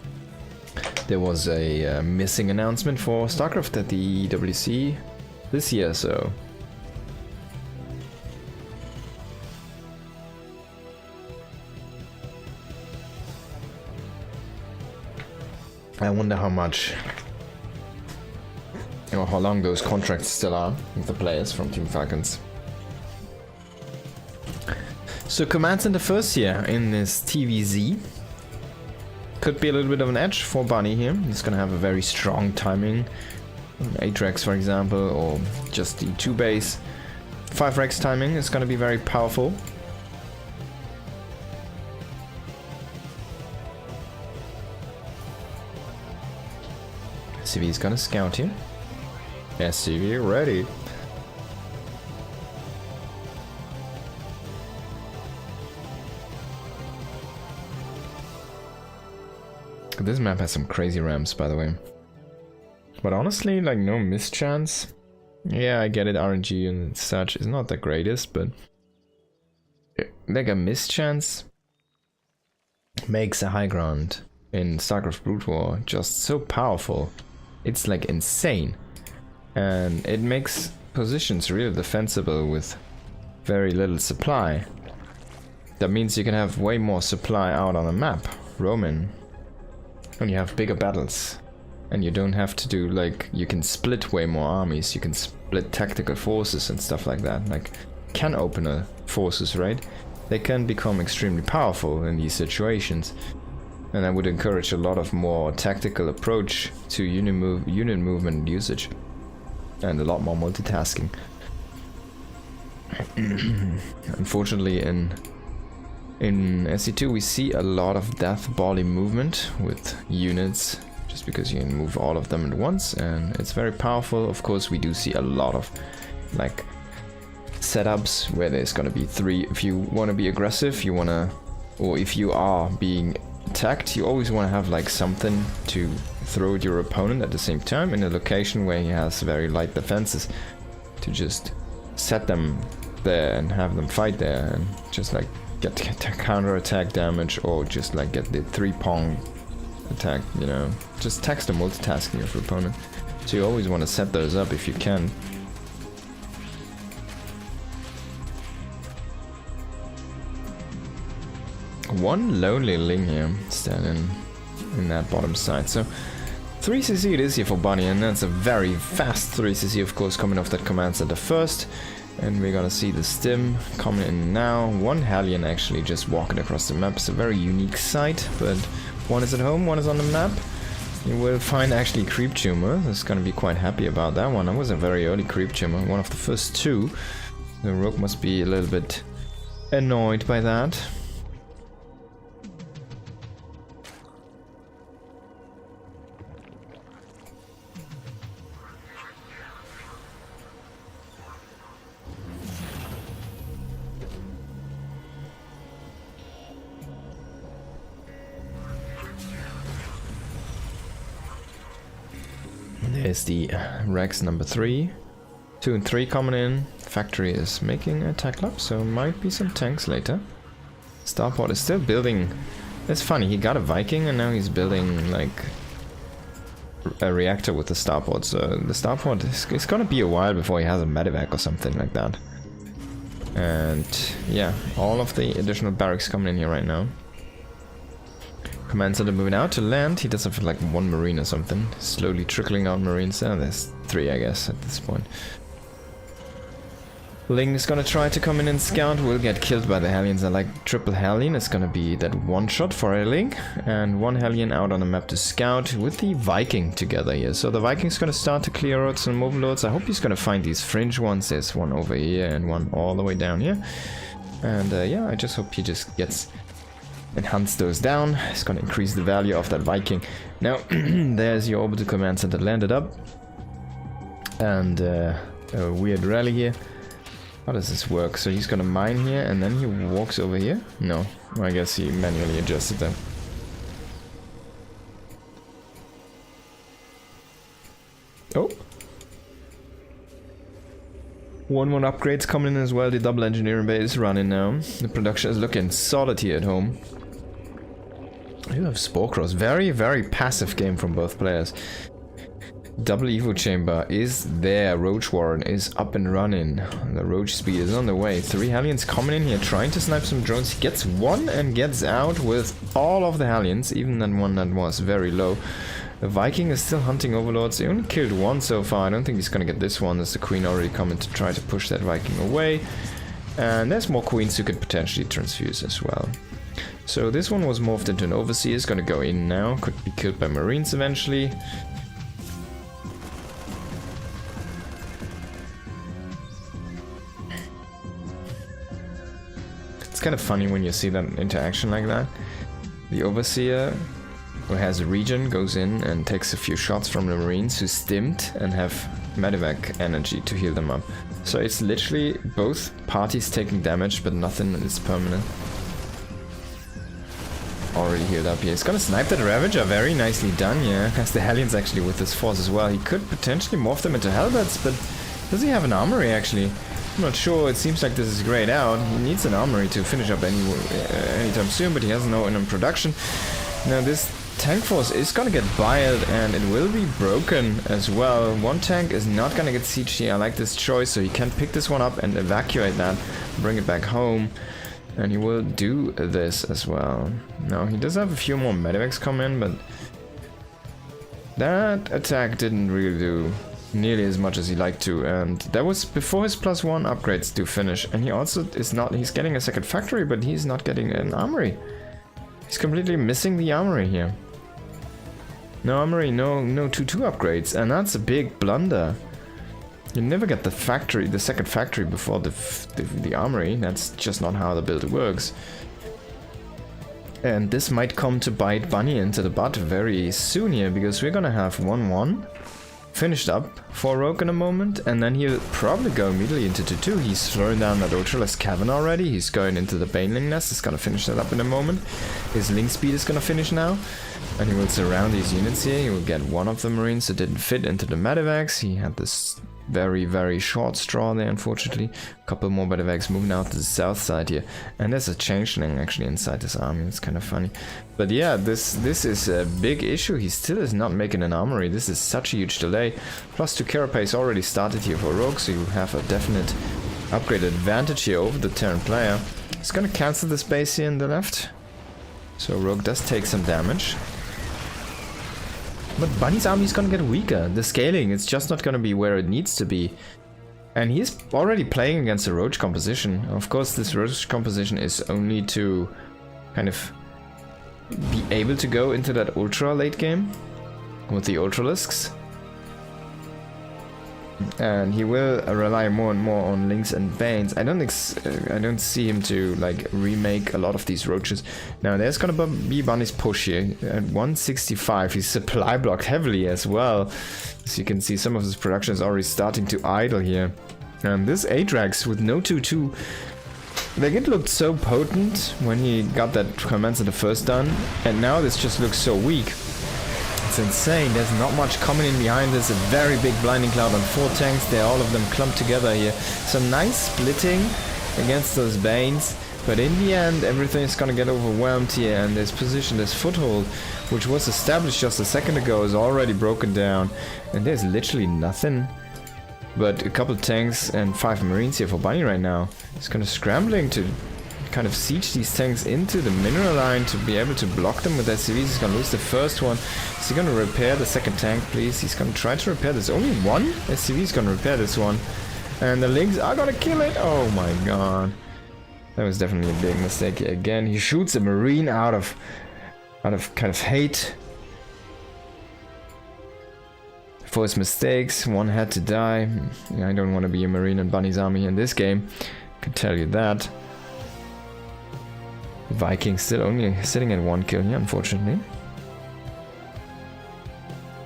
[SPEAKER 1] there was a missing announcement for StarCraft at the EWC this year, so... I wonder how much, or how long those contracts still are with the players from Team Falcons. So commands in the first year in this TVZ. Could be a little bit of an edge for Bunny here. He's gonna have a very strong timing. 8 Rex, for example, or just the 2 base. 5 Rex timing is gonna be very powerful. CV is gonna scout here. SCV ready. This map has some crazy ramps, by the way. But honestly, like, no mischance. Yeah, I get it, RNG and such is not the greatest, but... like, a mischance makes a high ground in StarCraft Brood War just so powerful. It's, like, insane. And it makes positions really defensible with very little supply. That means you can have way more supply out on a map. Roman. And you have bigger battles, and you don't have to do, like, you can split way more armies, you can split tactical forces and stuff like that, like can opener forces, right? They can become extremely powerful in these situations, and I would encourage a lot of more tactical approach to unit movement usage, and a lot more multitasking. Unfortunately, in SC2 we see a lot of death volley movement with units, just because you can move all of them at once, and it's very powerful. Of course, we do see a lot of, like, setups where there's gonna be 3. If you want to be aggressive, you wanna, or if you are being attacked, you always want to have, like, something to throw at your opponent at the same time in a location where he has very light defenses, to just set them there and have them fight there, and just, like, get counter-attack damage, or just, like, get the 3-pong attack, you know. Just tax the multitasking of your opponent. So you always want to set those up if you can. One lonely Ling here standing in that bottom side. So 3cc it is here for Bunny, and that's a very fast 3cc, of course, coming off that command center first. And we're gonna see the stim coming in now. One Hellion actually just walking across the map. It's a very unique sight, but one is at home, one is on the map. You will find actually Creep Tumor. That's gonna be quite happy about that one. That was a very early Creep Tumor, one of the first 2. The Rogue must be a little bit annoyed by that. is the Rex number 3. 2 and 3 coming in. Factory is making a tech lab, so might be some tanks later. Starport is still building. It's funny, he got a Viking and now he's building like a reactor with the starport. So the starport it's gonna be a while before he has a medevac or something like that. And yeah, all of the additional barracks coming in here right now. Command center moving out to land. He does have like 1 marine or something. Slowly trickling out marines. There's 3 I guess at this point. Ling is gonna try to come in and scout, will get killed by the Hellions. I like triple Hellion, it's gonna be that 1 shot for a Ling, and 1 Hellion out on the map to scout with the Viking together here. So the Viking's gonna start to clear out some overlords. I hope he's gonna find these fringe ones. There's 1 over here and 1 all the way down here. And yeah, I just hope he just gets and hunts those down. It's gonna increase the value of that Viking. Now, there's your orbital command center landed up. And a weird rally here. How does this work? So he's gonna mine here and then he walks over here? No, I guess he manually adjusted that. Oh. 1-1 upgrades coming in as well. The double engineering bay is running now. The production is looking solid here at home. You have Spore Crows. Very, very passive game from both players. Double Evo Chamber is there. Roach Warren is up and running. The Roach Speed is on the way. 3 Hellions coming in here trying to snipe some drones. He gets 1 and gets out with all of the Hellions, even that 1 that was very low. The Viking is still hunting overlords. He only killed 1 so far. I don't think he's gonna get this one. There's the Queen already coming to try to push that Viking away. And there's more Queens who could potentially transfuse as well. So this one was morphed into an Overseer. Is gonna go in now. Could be killed by Marines eventually. It's kind of funny when you see that interaction like that. The Overseer, who has a regen, goes in and takes a few shots from the Marines who stimmed and have medevac energy to heal them up. So it's literally both parties taking damage, but nothing is permanent. Already healed up here. He's gonna snipe that Ravager. Very nicely done, yeah. Has the Hellions actually with this force as well. He could potentially morph them into Halberds, but does he have an armory actually? I'm not sure. It seems like this is grayed out. He needs an armory to finish up anytime soon, but he has no in production. Now this tank force is gonna get biled and it will be broken as well. 1 tank is not gonna get sieged here. I like this choice, so he can pick this one up and evacuate that, bring it back home. And he will do this as well. Now he does have a few more medevacs come in, but that attack didn't really do nearly as much as he liked to, and that was before his +1 upgrades do finish. And he also is not, he's getting a second factory, but he's not getting an armory. He's completely missing the armory here. No armory, no 2-2 upgrades, and that's a big blunder. You never get the factory, the second factory before the armory. That's just not how the build works. And this might come to bite Bunny into the butt very soon here, because we're gonna have 1-1 finished up for Rogue in a moment, and then he'll probably go immediately into 2-2. He's throwing down that Ultralisk Cavern already. He's going into the Baneling Nest. He's gonna finish that up in a moment. His Link Speed is gonna finish now, and he will surround these units here. He will get 1 of the Marines that didn't fit into the medevacs. He had this very, very short straw there, unfortunately. A couple more medevacs moving out to the south side here. And there's a changeling actually inside this army. It's kind of funny. But yeah, this is a big issue. He still is not making an armory. This is such a huge delay. Plus 2 carapace already started here for Rogue, so you have a definite upgrade advantage here over the Terran player. It's gonna cancel this base here in the left. So Rogue does take some damage. But Bunny's army is gonna get weaker. The scaling is just not gonna be where it needs to be. And he's already playing against a Roach composition. Of course, this Roach composition is only to kind of be able to go into that ultra late game with the Ultralisks. And he will rely more and more on Links and Banes. I don't see him to like remake a lot of these Roaches. Now there's gonna be Bunny's push here at 165. He's supply blocked heavily as well. As you can see, some of his production is already starting to idle here. And this Atrax with no 2-2, the Git looked so potent when he got that command center first done, and now this just looks so weak. It's It's insane. There's not much coming in behind. There's a very big blinding cloud on 4 tanks. They're all of them clumped together here. Some nice splitting against those Banes. But in the end, everything is gonna get overwhelmed here, and this position, this foothold, which was established just a second ago, is already broken down. And there's literally nothing but a couple tanks and 5 Marines here for Bunny right now. He's kind of scrambling to kind of siege these tanks into the mineral line to be able to block them with SCVs. He's gonna lose the first one. Is he gonna repair the second tank, please? He's gonna try to repair this. Only one SCV is gonna repair this one. And the Lynx are gonna kill it. Oh my god. That was definitely a big mistake here. Again, he shoots a Marine out of kind of hate for his mistakes. One had to die. I don't want to be a Marine in Bunny's army in this game. I can tell you that. Viking still only sitting at 1 kill here, unfortunately.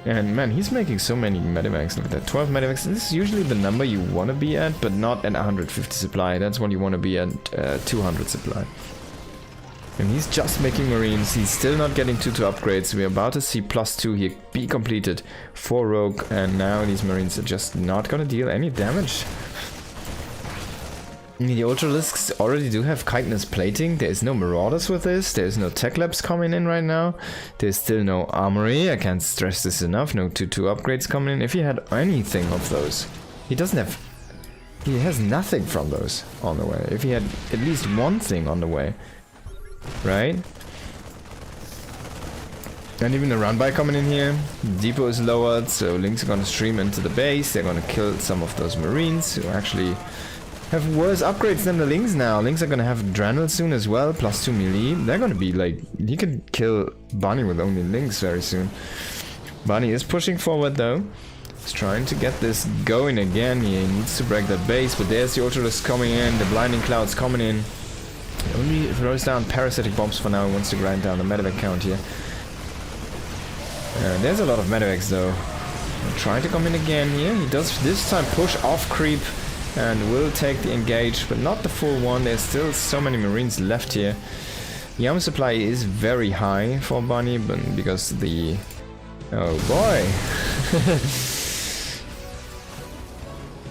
[SPEAKER 1] And man, he's making so many medivacs. Look at that, 12 medivacs. This is usually the number you want to be at, but not at 150 supply. That's when you want to be at 200 supply. And he's just making Marines. He's still not getting 2 upgrades. We're about to see +2 here be completed for Rogue, and now these Marines are just not gonna deal any damage. The Ultralisks already do have chitinous plating. There is no Marauders with this. There is no Tech Labs coming in right now. There's still no Armory. I can't stress this enough. No 2 upgrades coming in. If he had anything of those, he doesn't have... He has nothing from those on the way. If he had at least one thing on the way, right? And even the run-by coming in here. Depot is lowered, so Lynx are gonna stream into the base. They're gonna kill some of those Marines who actually have worse upgrades than the Lynx now. Lynx are gonna have Adrenal soon as well, +2 melee. They're gonna be like... He can kill Bunny with only Lynx very soon. Bunny is pushing forward though. He's trying to get this going again. He needs to break that base, but there's the Ultralisk coming in. The Blinding Cloud's coming in. He only throws down parasitic bombs for now. He wants to grind down the medevac count here. There's a lot of medevacs though. Trying to come in again here. He does this time push off creep and will take the engage, but not the full one. There's still so many Marines left here. The armor supply is very high for Bunny, but because the... Oh boy!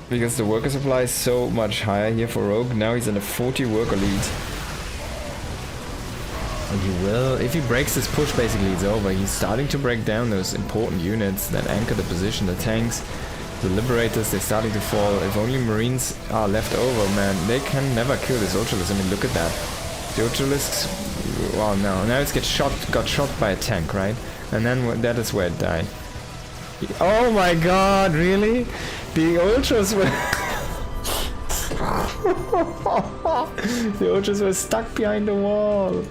[SPEAKER 1] Because the worker supply is so much higher here for Rogue. Now he's in a 40 worker lead. And he will, if he breaks this push, basically it's over. He's starting to break down those important units that anchor the position, the tanks. The Liberators, they're starting to fall. If only Marines are left over, man, they can never kill this Ultralisk. I mean, look at that. The Ultralisks... Well, no. Now it got shot by a tank, right? And then that is where it died. Oh my god, really? The Ultras were... The Ultras were stuck behind the wall.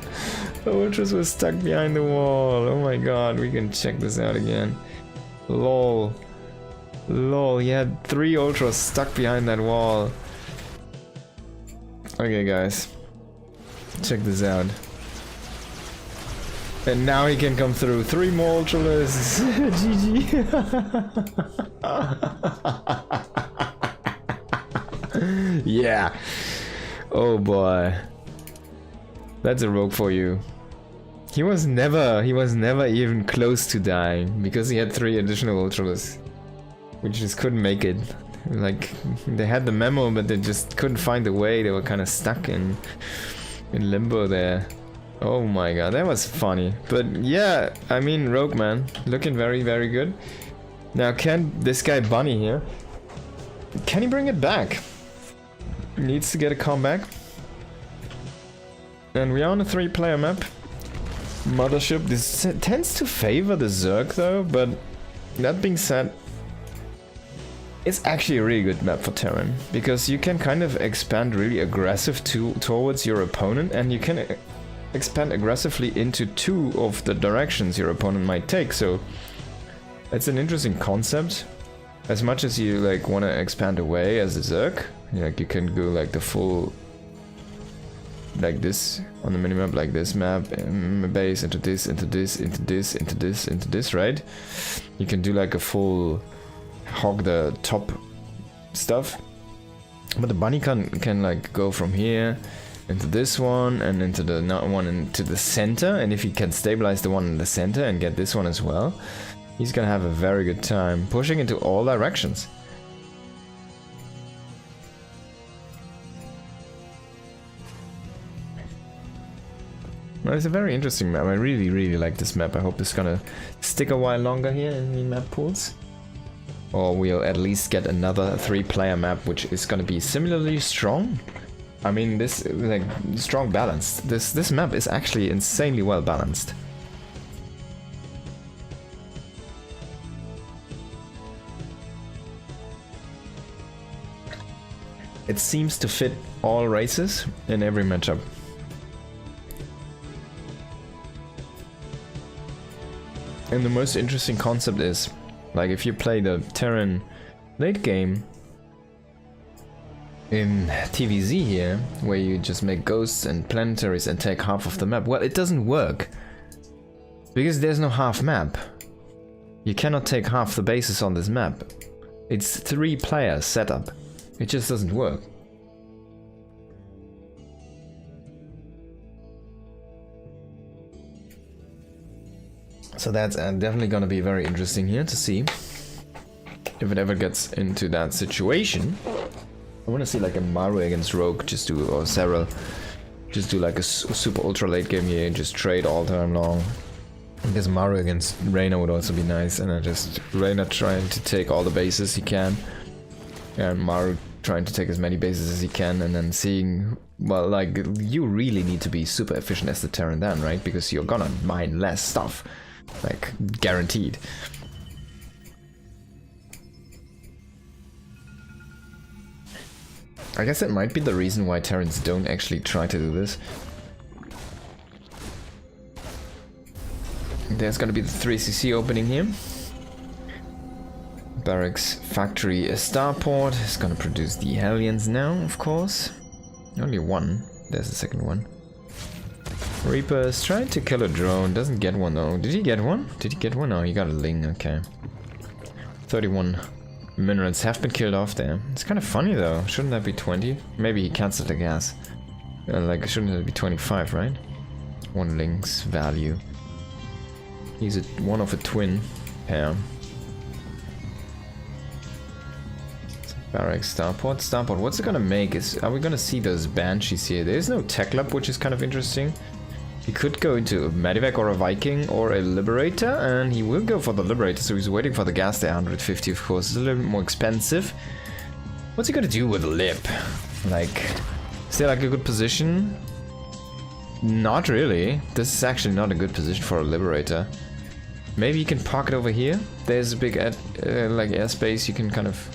[SPEAKER 1] The Ultras were stuck behind the wall. Oh my god, we can check this out again. Lol. Lol, he had 3 Ultras stuck behind that wall. Okay guys, check this out. And now he can come through. 3 more Ultralisks. GG. Yeah. Oh boy. That's a Rogue for you. He was never even close to dying because he had 3 additional Ultralisks. We just couldn't make it. Like, they had the memo, but they just couldn't find a way. They were kind of stuck in limbo there. Oh my god, that was funny. But yeah, I mean, Rogue man, looking very, very good. Now, can this guy Bunny here, can he bring it back? Needs to get a comeback. And we are on a 3-player map. Mothership. This tends to favor the Zerg though, but that being said, it's actually a really good map for Terran, because you can kind of expand really aggressive towards your opponent, and you can expand aggressively into 2 of the directions your opponent might take, so it's an interesting concept. As much as you like want to expand away as a Zerg, like you can go like the full, like this on the minimap, like this map, base into this, into this, into this, into this, into this, right? You can do like a full hog the top stuff, but the Bunny can like go from here into this one and into the one into the center, and if he can stabilize the one in the center and get this one as well, He's gonna have a very good time pushing into all directions. Well, it's a very interesting map. I really, really like this map. I hope it's gonna stick a while longer here in the map pools. Or we'll at least get another 3-player map which is gonna be similarly strong. I mean, this, like, strong balance. This map is actually insanely well balanced. It seems to fit all races in every matchup. And the most interesting concept is, like, if you play the Terran late game in TVZ here, where you just make ghosts and planetaries and take half of the map, well, it doesn't work. Because there's no half map. You cannot take half the bases on this map. It's 3-player setup. It just doesn't work. So that's definitely gonna be very interesting here to see if it ever gets into that situation. I want to see like a Maru against Rogue, just do, or Serral, just do like a super ultra late game here, just trade all time long. I guess Maru against Reyna would also be nice, and just Reyna trying to take all the bases he can, and Maru trying to take as many bases as he can, and then seeing, well, like, you really need to be super efficient as the Terran then, right? Because you're gonna mine less stuff. Like, guaranteed. I guess that might be the reason why Terrans don't actually try to do this. There's gonna be the 3cc opening here. Barracks factory starport is gonna produce the Hellions now, of course. Only one. There's the second one. Reaper is trying to kill a drone, doesn't get one though. Did he get one? Did he get one? Oh, he got a Ling, okay. 31 minerals have been killed off there. It's kind of funny though, shouldn't that be 20? Maybe he cancelled the gas. Like, shouldn't it be 25, right? One Ling's value. He's one of a twin pair. Barracks, starport, what's it gonna make? Are we gonna see those banshees here? There's no tech lab, which is kind of interesting. He could go into a Medivac or a Viking or a Liberator, and he will go for the Liberator, so he's waiting for the gas there. 150, of course. It's a little bit more expensive. What's he gonna do with Lib? Like, is there like a good position? Not really. This is actually not a good position for a Liberator. Maybe you can park it over here. There's a big like airspace you can kind of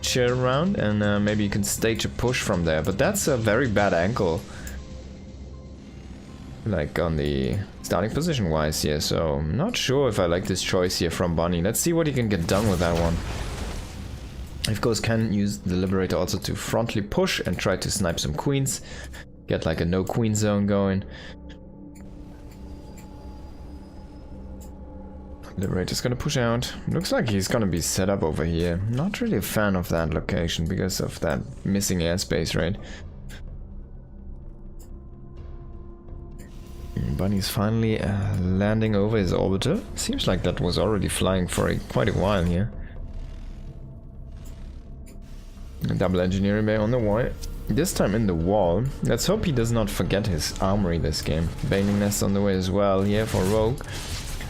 [SPEAKER 1] chill around, and maybe you can stage a push from there. But that's a very bad angle, like on the starting position wise here. So I'm not sure if I like this choice here from Bunny. Let's see what he can get done with that one. Of course, can use the Liberator also to frontally push and try to snipe some queens. Get like a no queen zone going. Liberator's gonna push out. Looks like he's gonna be set up over here. Not really a fan of that location because of that missing airspace, right? Bunny's finally landing over his orbiter. Seems like that was already flying for quite a while here. A double engineering bay on the wall. This time in the wall. Let's hope he does not forget his armory this game. Baneling Nest on the way as well here for Rogue.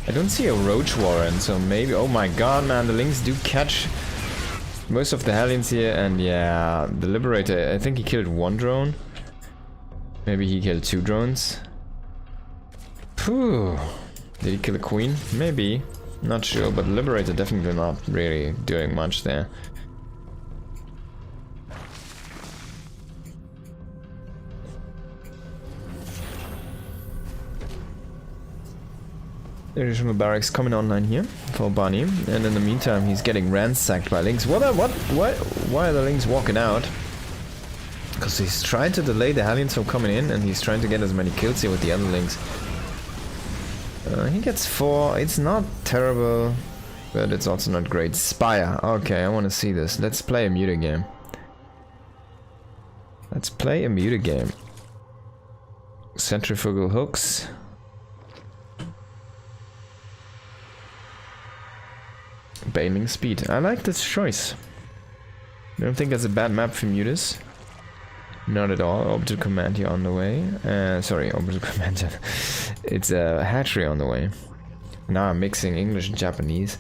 [SPEAKER 1] I don't see a Roach Warren, so maybe... Oh my god, man, the Lings do catch most of the Hellions here, and yeah, the Liberator, I think he killed one drone. Maybe he killed 2 drones. Phew. Did he kill a queen? Maybe. Not sure, but the Liberator definitely not really doing much there. Additional barracks coming online here for Bunny, and in the meantime he's getting ransacked by Lings. Why are the Lings walking out? Because he's trying to delay the Hellions from coming in, and he's trying to get as many kills here with the other Lings. He gets 4. It's not terrible, but it's also not great. Spire. Okay, I want to see this. Let's play a Muta game. Let's play a Muta game. Centrifugal hooks. Baneling speed. I like this choice. I don't think that's a bad map for Mutas. Not at all. Orbital command here on the way. Sorry, orbital command. It's a hatchery on the way. Now I'm mixing English and Japanese.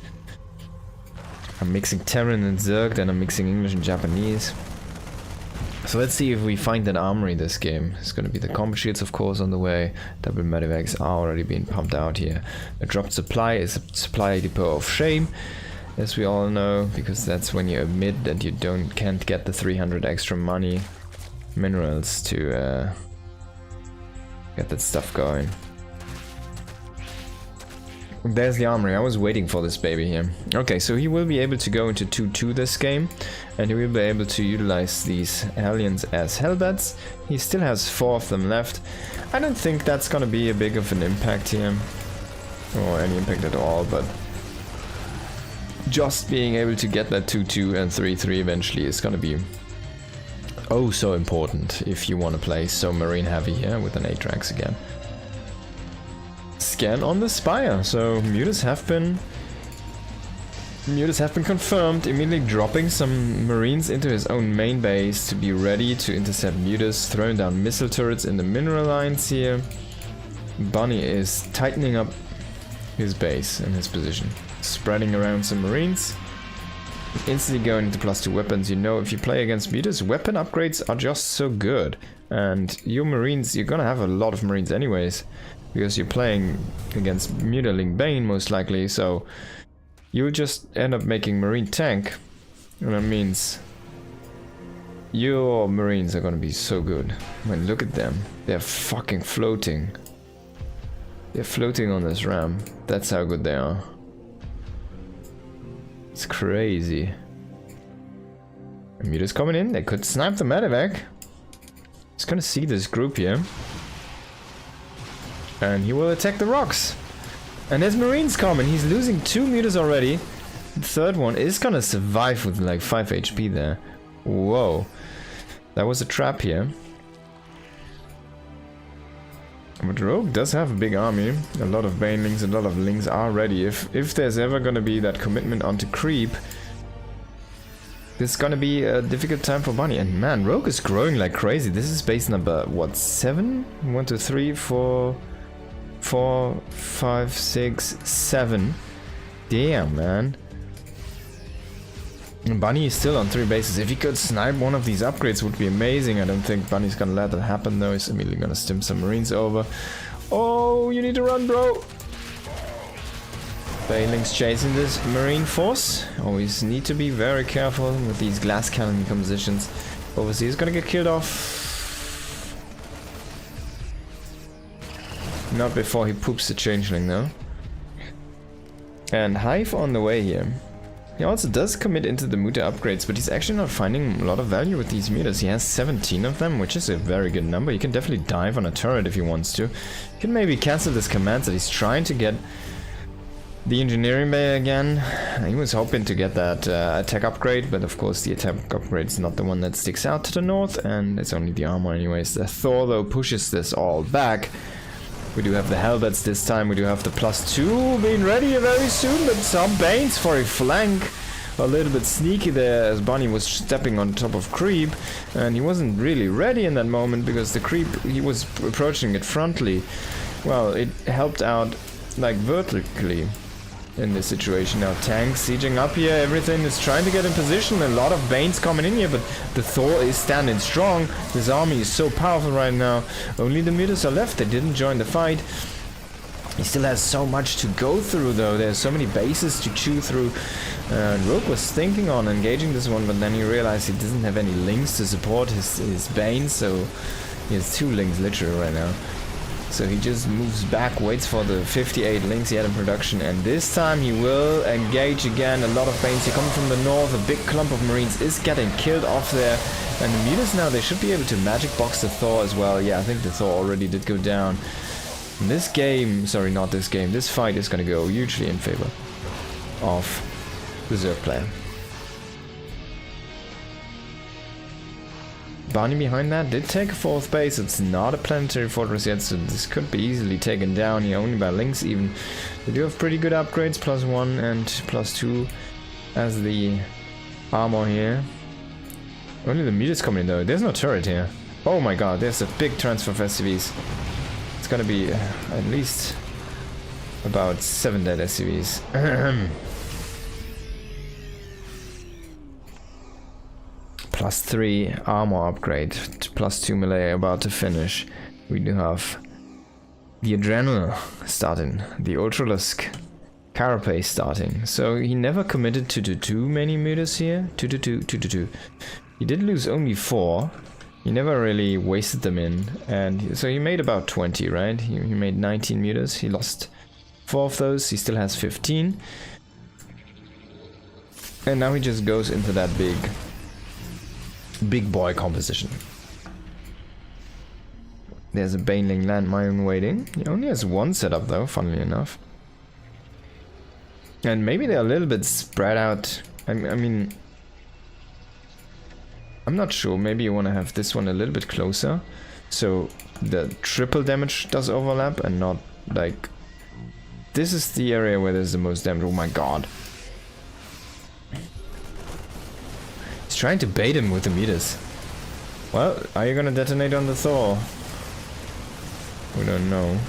[SPEAKER 1] I'm mixing Terran and Zerg, then I'm mixing English and Japanese. So let's see if we find an armory this game. It's gonna be the combo shields, of course, on the way. Double medevacs are already being pumped out here. A dropped supply is a supply depot of shame, as we all know, because that's when you admit that you can't get the 300 extra money minerals to get that stuff going. There's the armory. I was waiting for this baby here. Okay, so he will be able to go into 2-2 this game, and he will be able to utilize these Hellions as Hellbats. He still has 4 of them left. I don't think that's gonna be a big of an impact here, or any impact at all, but just being able to get that 2-2 and 3-3 eventually is gonna be oh so important if you want to play so marine heavy here with an Atrax again. Scan on the Spire. So Mutas have been confirmed, immediately dropping some marines into his own main base to be ready to intercept Mutas, throwing down missile turrets in the mineral lines here. Bunny is tightening up his base and his position, spreading around some marines. Instantly going into +2 weapons. You know, if you play against Mutas, weapon upgrades are just so good. And your marines, you're gonna have a lot of marines anyways, because you're playing against Mutaling Bane most likely, so you'll just end up making marine tank. And that means your marines are gonna be so good. I mean, look at them. They're fucking floating. They're floating on this ram. That's how good they are. It's crazy. Mutas coming in. They could snipe the medevac. He's gonna see this group here. And he will attack the rocks. And there's marines coming. He's losing 2 Mutas already. The third one is gonna survive with like 5 HP there. Whoa. That was a trap here. But Rogue does have a big army. A lot of Banelings, a lot of Lings are ready. If there's ever gonna be that commitment onto creep, this is gonna be a difficult time for Bunny. And man, Rogue is growing like crazy. This is base number, what, 7? 1, 2, 3, 4, 5, 6, 7. Damn, man. And Bunny is still on 3 bases. If he could snipe one of these upgrades, would be amazing. I don't think Bunny's gonna let that happen though. He's immediately gonna stim some marines over. Oh, you need to run, bro. Baneling's chasing this marine force. Always need to be very careful with these glass cannon compositions. Obviously, he's gonna get killed off. Not before he poops the changeling though. And Hive on the way here. He also does commit into the Muta upgrades, but he's actually not finding a lot of value with these Mutas. He has 17 of them, which is a very good number. He can definitely dive on a turret if he wants to. He can maybe cancel this command that he's trying to get the engineering bay again. He was hoping to get that attack upgrade, but of course the attack upgrade is not the one that sticks out to the north, and it's only the armor anyways. The Thor though pushes this all back. We do have the Hellbats this time, we do have the +2 being ready very soon, but some Banes for a flank. A little bit sneaky there as Bunny was stepping on top of creep, and he wasn't really ready in that moment because the creep, he was approaching it frontally. Well, it helped out like vertically in this situation. Now tanks sieging up here, everything is trying to get in position, a lot of Banes coming in here, but the Thor is standing strong. This army is so powerful right now. Only the Mutas are left, they didn't join the fight. He still has so much to go through though, there's so many bases to chew through. Rogue was thinking on engaging this one, but then he realized he doesn't have any links to support his Bane, so he has 2 links literally right now. So he just moves back, waits for the 58 links he had in production, and this time he will engage again. A lot of Banes here coming from the north, a big clump of Marines is getting killed off there. And the Mutas now, they should be able to magic box the Thor as well. Yeah, I think the Thor already did go down. And this game, sorry, not this game, this fight is going to go hugely in favor of the Zerg player. Bunny behind that did take a 4th base. It's not a planetary fortress yet, so this could be easily taken down here, only by links even. They do have pretty good upgrades, +1 and +2 as the armor here. Only the meters coming in though. There's no turret here. Oh my god, there's a big transfer for SCVs. It's gonna be at least about 7 dead SCVs. +3 armor upgrade, +2 melee about to finish. We do have the Adrenal starting, the Ultralisk Carapace starting. So he never committed to do too many meters here. 2. He did lose only 4. He never really wasted them in, and so he made about 20, right? He made 19 meters. He lost 4 of those. He still has 15, and now he just goes into that big boy composition. There's a Baneling landmine waiting. He only has 1 setup though, funnily enough, and maybe they're a little bit spread out. I mean, I'm not sure, maybe you want to have this one a little bit closer, so the triple damage does overlap and not like... This is the area where there's the most damage. Oh my god. He's trying to bait him with the meters. Well, are you gonna detonate on the Thor? We don't know.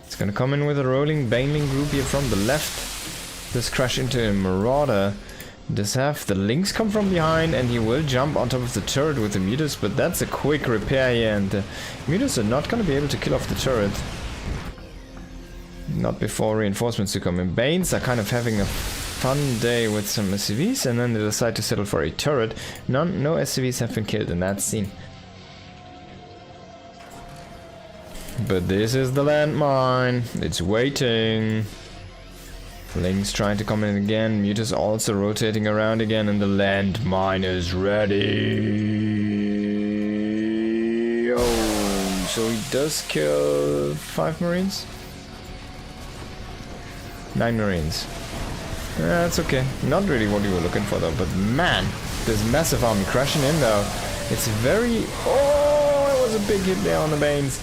[SPEAKER 1] It's gonna come in with a rolling Baneling group here from the left. Just crash into a Marauder. Does have the links come from behind, and he will jump on top of the turret with the meters, but that's a quick repair here, and the meters are not going to be able to kill off the turret. Not before reinforcements to come in. Banes are kind of having a fun day with some SCVs, and then they decide to settle for a turret. No SCVs have been killed in that scene. But this is the landmine. It's waiting. Link's trying to come in again. Mutas also rotating around again, and the landmine is ready. Oh, so he does kill 5 Marines? 9 Marines. That's okay. Not really what you were looking for though, but man, this massive army crashing in though. It's very... Oh, it was a big hit there on the Banes.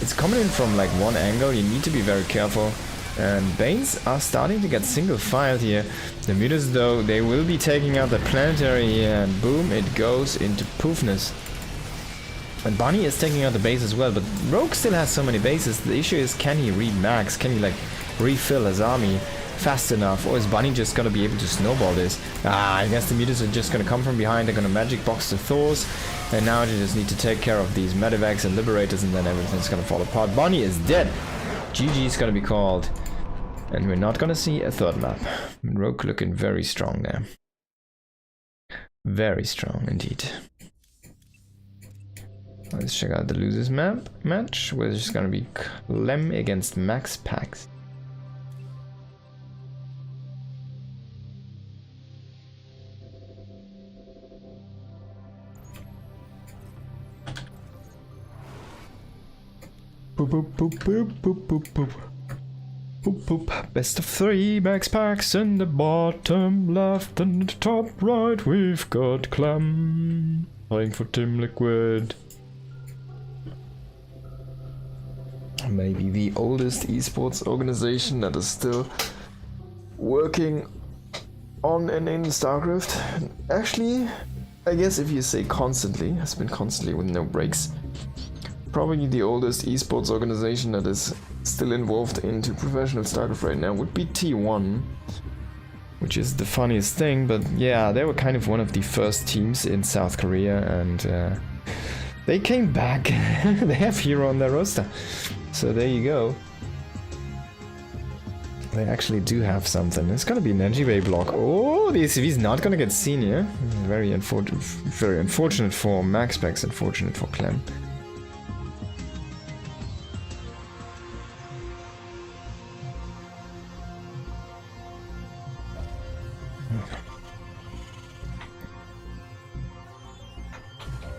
[SPEAKER 1] It's coming in from like one angle. You need to be very careful. And Banes are starting to get single filed here. The Mutas though, they will be taking out the planetary here, and boom, it goes into poofness. And Bunny is taking out the base as well, but Rogue still has so many bases. The issue is, can he read max? Can he like refill his army fast enough? Or is Bunny just gonna be able to snowball this? I guess the Mutas are just gonna come from behind. They're gonna magic box the Thors. And now they just need to take care of these Medivacs and Liberators, and then everything's gonna fall apart. Bunny is dead. GG is gonna be called. And we're not gonna see a third map. Rogue looking very strong there. Very strong indeed. Let's check out the losers match, where it's gonna be Clem against Max Pax. Boop boop boop boop boop boop boop. Boop boop. Best of 3, Max Pax in the bottom left, and in the top right we've got Clem playing for Team Liquid. Maybe the oldest esports organization that is still working on and in StarCraft. Actually, I guess if you say constantly, has been constantly with no breaks. Probably the oldest esports organization that is still involved into professional StarCraft right now would be T1, which is the funniest thing, but yeah, they were kind of one of the first teams in South Korea, and they came back. They have Hero on their roster, so there you go. They actually do have something. It's gonna be an Energy Bay block. Oh, the ACV is not gonna get seen here. Very unfortunate for Max Pax, unfortunate for Clem.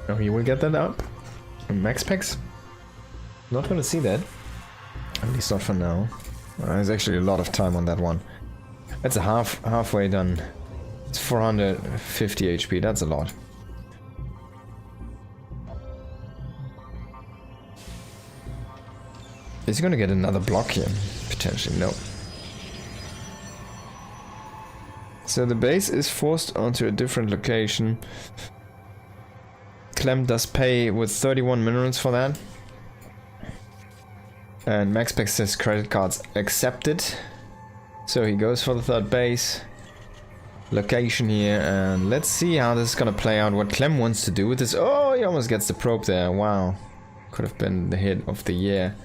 [SPEAKER 1] Oh, he will get that up. Max Pax? Not gonna see that. At least not for now. There's actually a lot of time on that one. That's a halfway done. It's 450 HP, that's a lot. Is he gonna get another block here? Potentially, no. So the base is forced onto a different location. Clem does pay with 31 minerals for that. And MaxPax says credit cards accepted. So he goes for the third base location here, and let's see how this is gonna play out, what Clem wants to do with this. Oh, he almost gets the probe there. Wow. Could have been the hit of the year.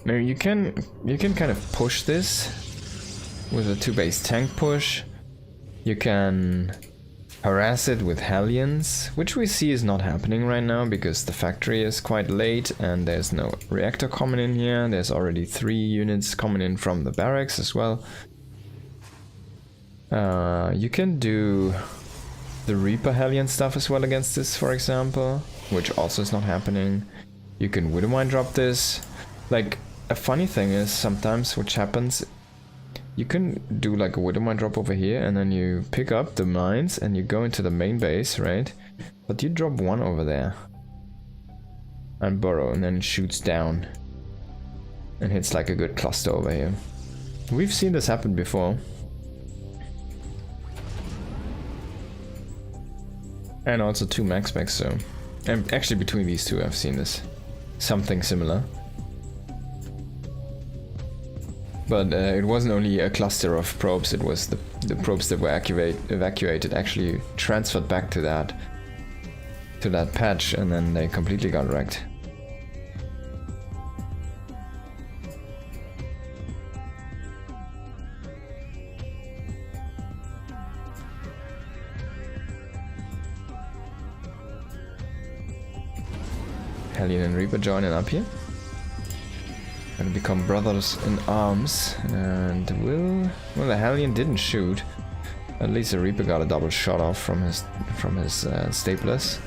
[SPEAKER 1] Now you can kind of push this with a 2-base tank push. You can harass it with Hellions, which we see is not happening right now because the factory is quite late and there's no reactor coming in here. There's already 3 units coming in from the barracks as well. You can do the Reaper Hellion stuff as well against this, for example, which also is not happening. You can Widowmine drop this. Like, a funny thing is sometimes which happens, you can do like a Widowmine drop over here and then you pick up the mines and you go into the main base, right? But you drop one over there and burrow, and then it shoots down and hits like a good cluster over here. We've seen this happen before. And also 2 MaxPax, so... And actually between these two I've seen this. Something similar. But it wasn't only a cluster of probes, it was the probes that were evacuated actually transferred back to that patch, and then they completely got wrecked. Hellion and Reaper joining up here. Gonna become brothers in arms, and well, the Hellion didn't shoot. At least the Reaper got a double shot off from his staplers.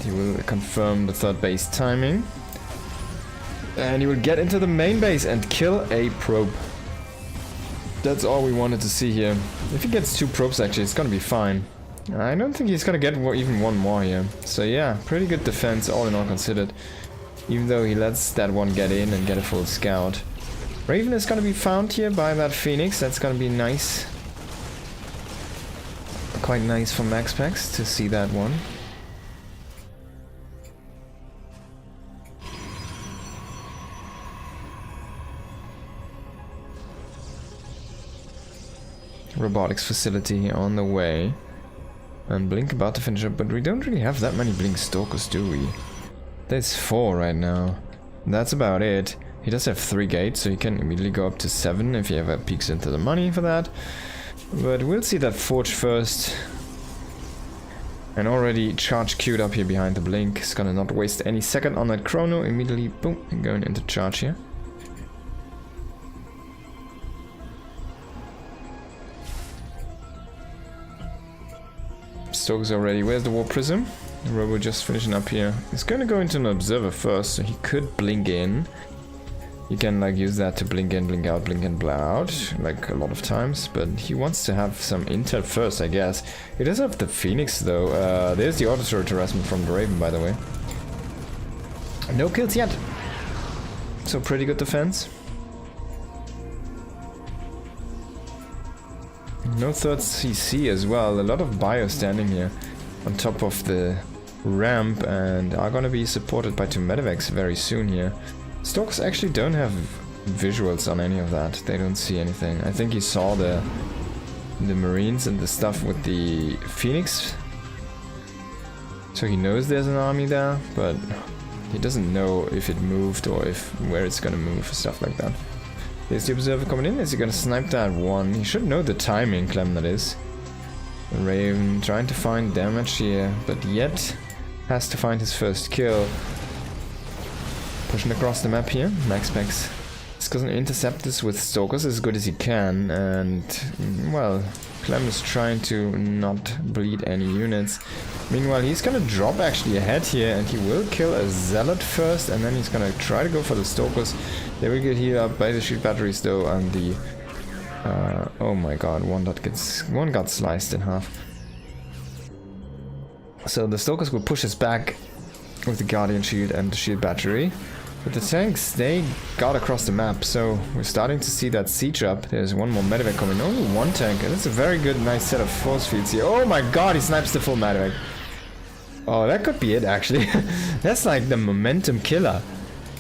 [SPEAKER 1] He will confirm the 3rd base timing, and he will get into the main base and kill a probe. That's all we wanted to see here. If he gets 2 probes, actually, it's gonna be fine. I don't think he's gonna get even one more here. So yeah, pretty good defense, all in all considered. Even though he lets that one get in and get a full scout. Raven is gonna be found here by that Phoenix. That's gonna be nice. Quite nice for MaxPax to see that one. Robotics facility on the way. And Blink about to finish up, but we don't really have that many Blink Stalkers, do we? There's 4 right now. That's about it. He does have 3 gates, so he can immediately go up to 7 if he ever peeks into the money for that. But we'll see that Forge first. And already charge queued up here behind the Blink. He's gonna not waste any second on that Chrono. Immediately, boom, going into charge here. Stokes already. Where's the War Prism? The Robo just finishing up here. He's gonna go into an Observer first, so he could blink in. You can like use that to blink in, blink out, like a lot of times, but he wants to have some intel first, I guess. He does have the Phoenix though. There's the auto turret harassment from the Raven, by the way. No kills yet. So pretty good defense. No 3rd CC as well. A lot of bio standing here on top of the ramp and are gonna be supported by 2 medevacs very soon here. Stalks actually don't have visuals on any of that. They don't see anything. I think he saw the Marines and the stuff with the Phoenix. So he knows there's an army there, but he doesn't know if it moved or where it's gonna move, stuff like that. There's the Observer coming in. Is he gonna snipe that one? He should know the timing, Clem, that is. Raven trying to find damage here, but yet has to find his first kill. Pushing across the map here. MaxPax He's gonna intercept this with Stalkers as good as he can, and well, Clem is trying to not bleed any units. Meanwhile, he's gonna drop actually ahead here, and he will kill a Zealot first, and then he's gonna try to go for the Stalkers. They will get healed up by the shield batteries though, and the oh my god, one got sliced in half. So the Stalkers will push us back with the Guardian Shield and the shield battery. But the tanks, they got across the map, so we're starting to see that siege up. There's one more medevac coming, only one tank, and it's a very good, nice set of force fields here. Oh my god, he snipes the full medevac. Oh, that could be it actually. That's like the momentum killer.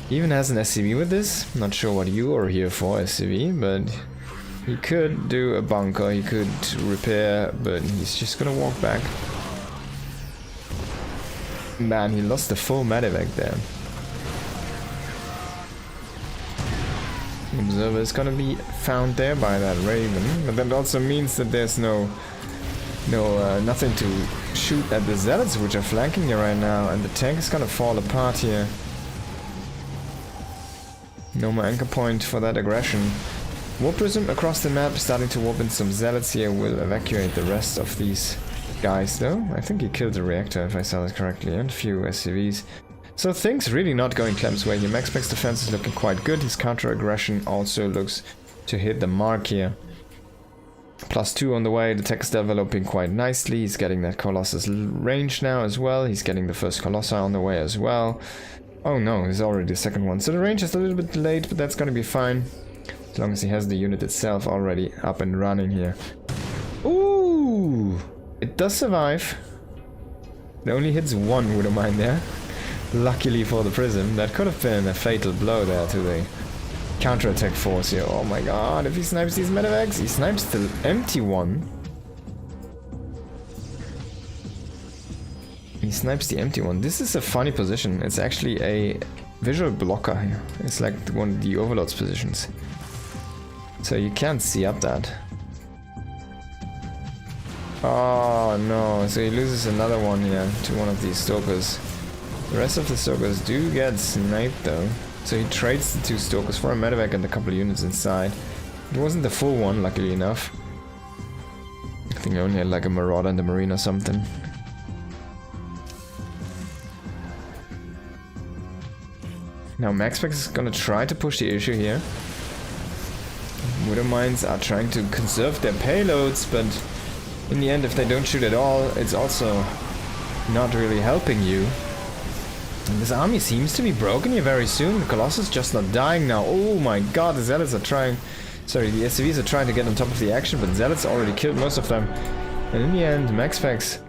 [SPEAKER 1] He even has an SCV with this. Not sure what you are here for, SCV, but he could do a bunker, he could repair, but he's just gonna walk back. Man, he lost the full medevac there. Observer is gonna be found there by that Raven, but that also means that there's nothing to shoot at the Zealots which are flanking you right now, and the tank is gonna fall apart here. No more anchor point for that aggression. Warp Prism across the map, starting to warp in some Zealots here, will evacuate the rest of these guys though. I think he killed the reactor if I saw this correctly, and a few SCVs. So things really not going Clem's way here. MaxPax's defense is looking quite good. His counter-aggression also looks to hit the mark here. +2 on the way. The tech is developing quite nicely. He's getting that Colossus range now as well. He's getting the first Colossi on the way as well. Oh no, he's already the second one. So the range is a little bit delayed, but that's gonna be fine. As long as he has the unit itself already up and running here. Ooh! It does survive. It only hits one Widowmine there. Luckily for the Prism, that could have been a fatal blow there to the counter-attack force here. Oh my god, if he snipes these medevacs, he snipes the empty one. He snipes the empty one. This is a funny position. It's actually a visual blocker here. It's like one of the Overlord's positions. So you can't see up that. Oh no, so he loses another one here to one of these Stalkers. The rest of the Stalkers do get sniped though, so he trades the 2 Stalkers for a medevac and a couple of units inside. It wasn't the full one, luckily enough. I think he only had like a Marauder and a Marine or something. Now MaxPax is gonna try to push the issue here. Widowmines are trying to conserve their payloads, but in the end, if they don't shoot at all, it's also not really helping you. And this army seems to be broken here very soon. The Colossus just not dying now. Oh my god, the Zealots are trying... Sorry, the SCVs are trying to get on top of the action, but Zealots already killed most of them. And in the end, MaxPax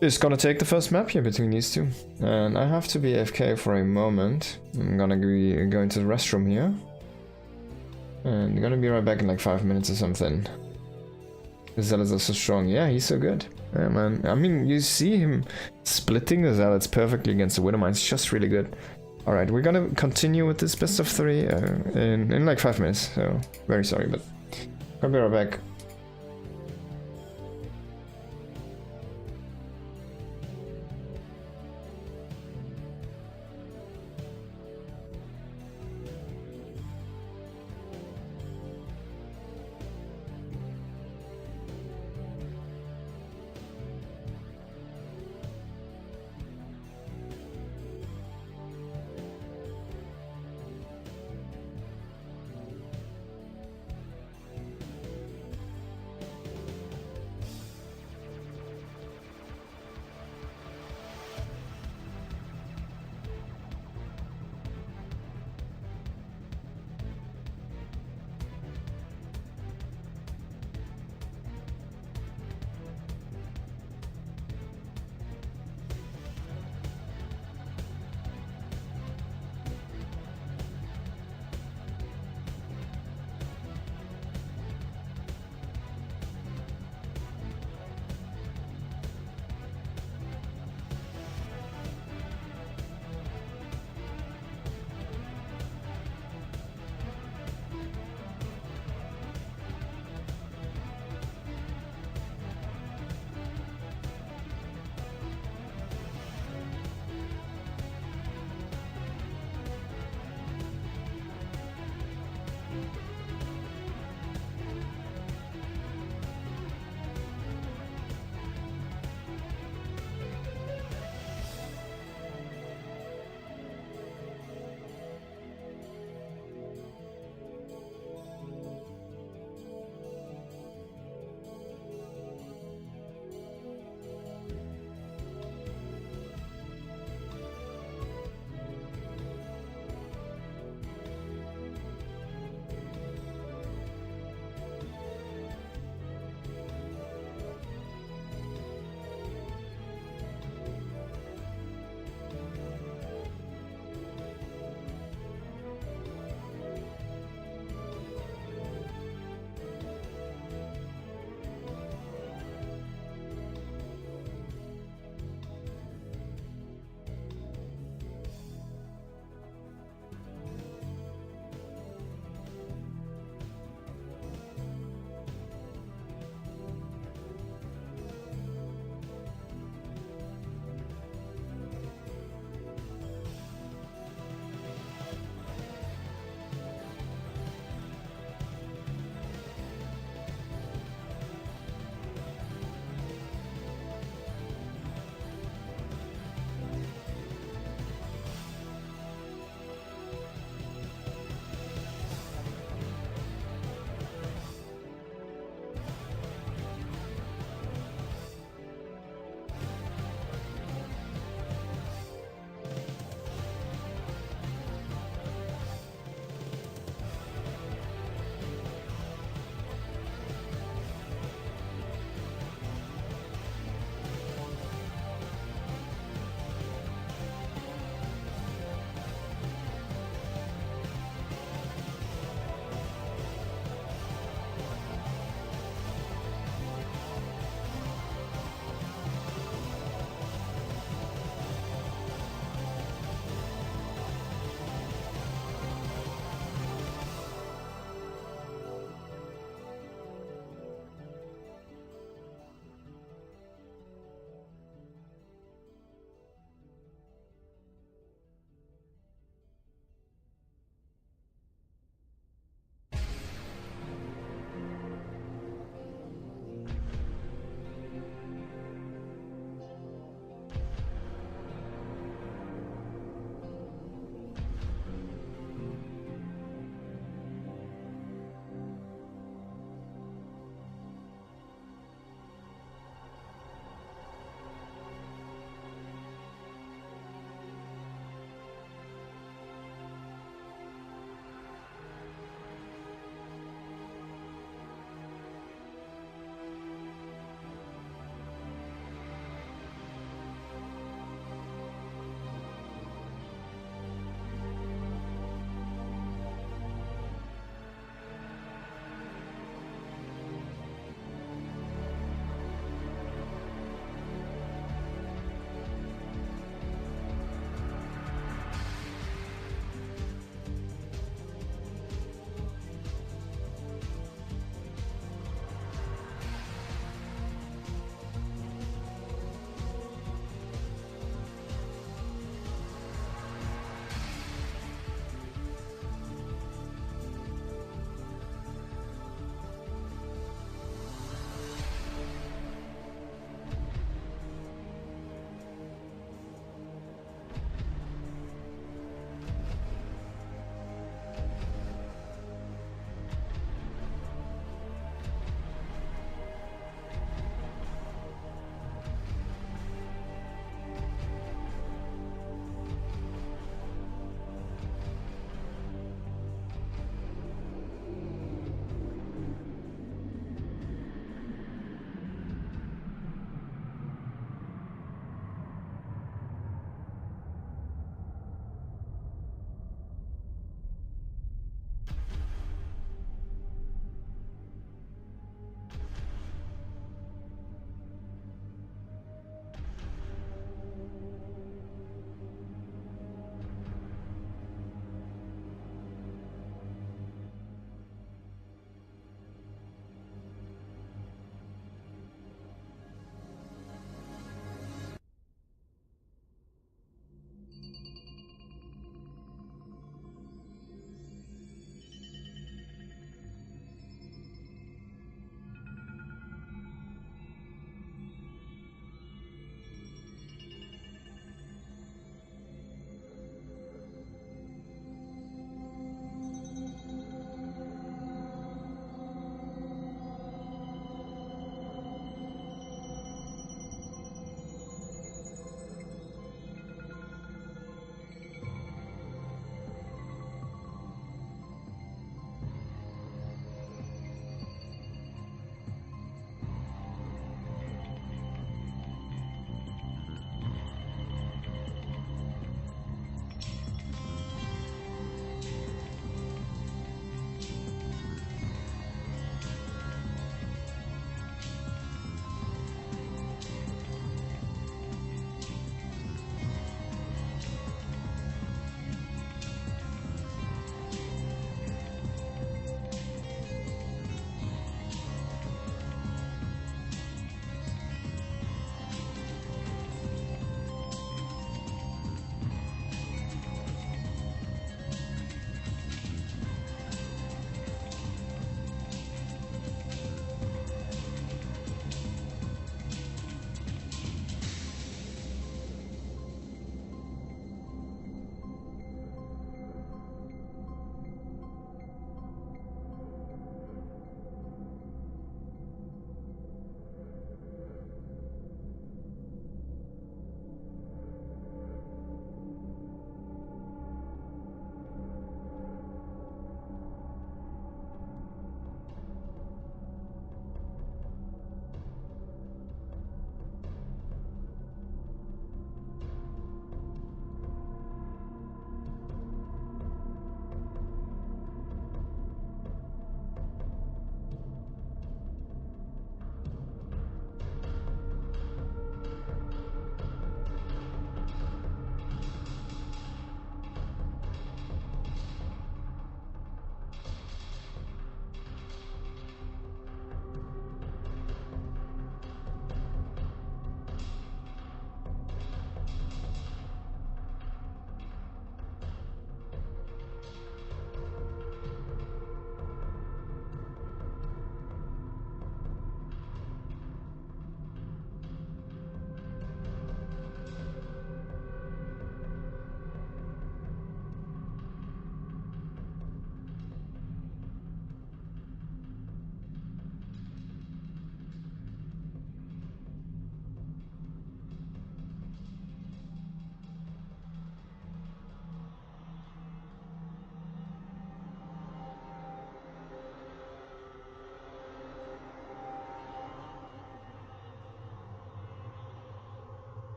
[SPEAKER 1] is gonna take the first map here between these two. And I have to be AFK for a moment. I'm gonna be going to the restroom here. And I'm gonna be right back in like 5 minutes or something. The Zealots are so strong. Yeah, he's so good. Yeah, man. I mean, you see him splitting the Zealots perfectly against the Widowmine. It's just really good. Alright, we're gonna continue with this best of 3 in like 5 minutes. So, very sorry, but I'll be right back.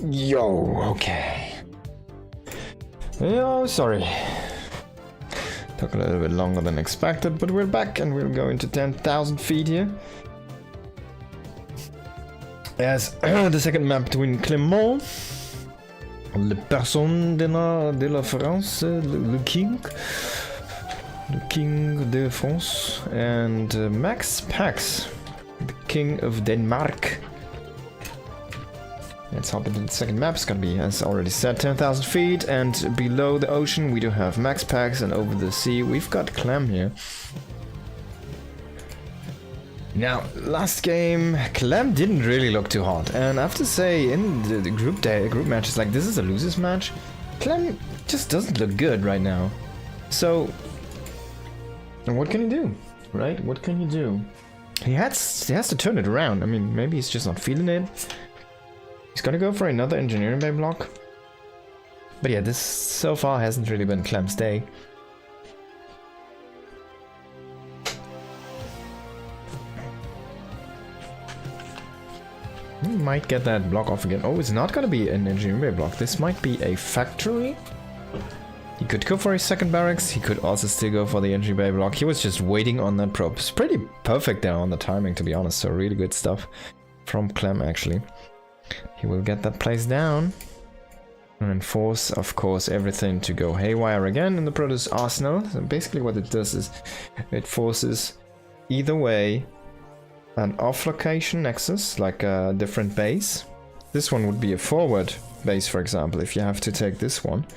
[SPEAKER 1] Yo, okay. Oh, sorry. Took a little bit longer than expected, but we're back and we'll go into 10,000 feet here. As the second map between Clément, le personne de la France, le king de France, and Max Pax, the king of Denmark. Let's hop into the second map. It's gonna be, as already said, 10,000 feet, and below the ocean we do have Max Pax, and over the sea we've got Clem here. Now, last game, Clem didn't really look too hot, and I have to say, in the group matches, like, this is a loser's match, Clem just doesn't look good right now. So, what can he do, right? What can you do? He has to turn it around. I mean, maybe he's just not feeling it. He's gonna go for another engineering bay block. But yeah, this so far hasn't really been Clem's day. He might get that block off again. Oh, it's not gonna be an engineering bay block. This might be a factory. He could go for his second barracks. He could also still go for the engineering bay block. He was just waiting on that probe. It's pretty perfect there on the timing, to be honest. So really good stuff from Clem, actually. He will get that place down and force, of course, everything to go haywire again in the Protoss arsenal. So basically what it does is it forces either way an off-location nexus, like a different base. This one would be a forward base, for example, if you have to take this one.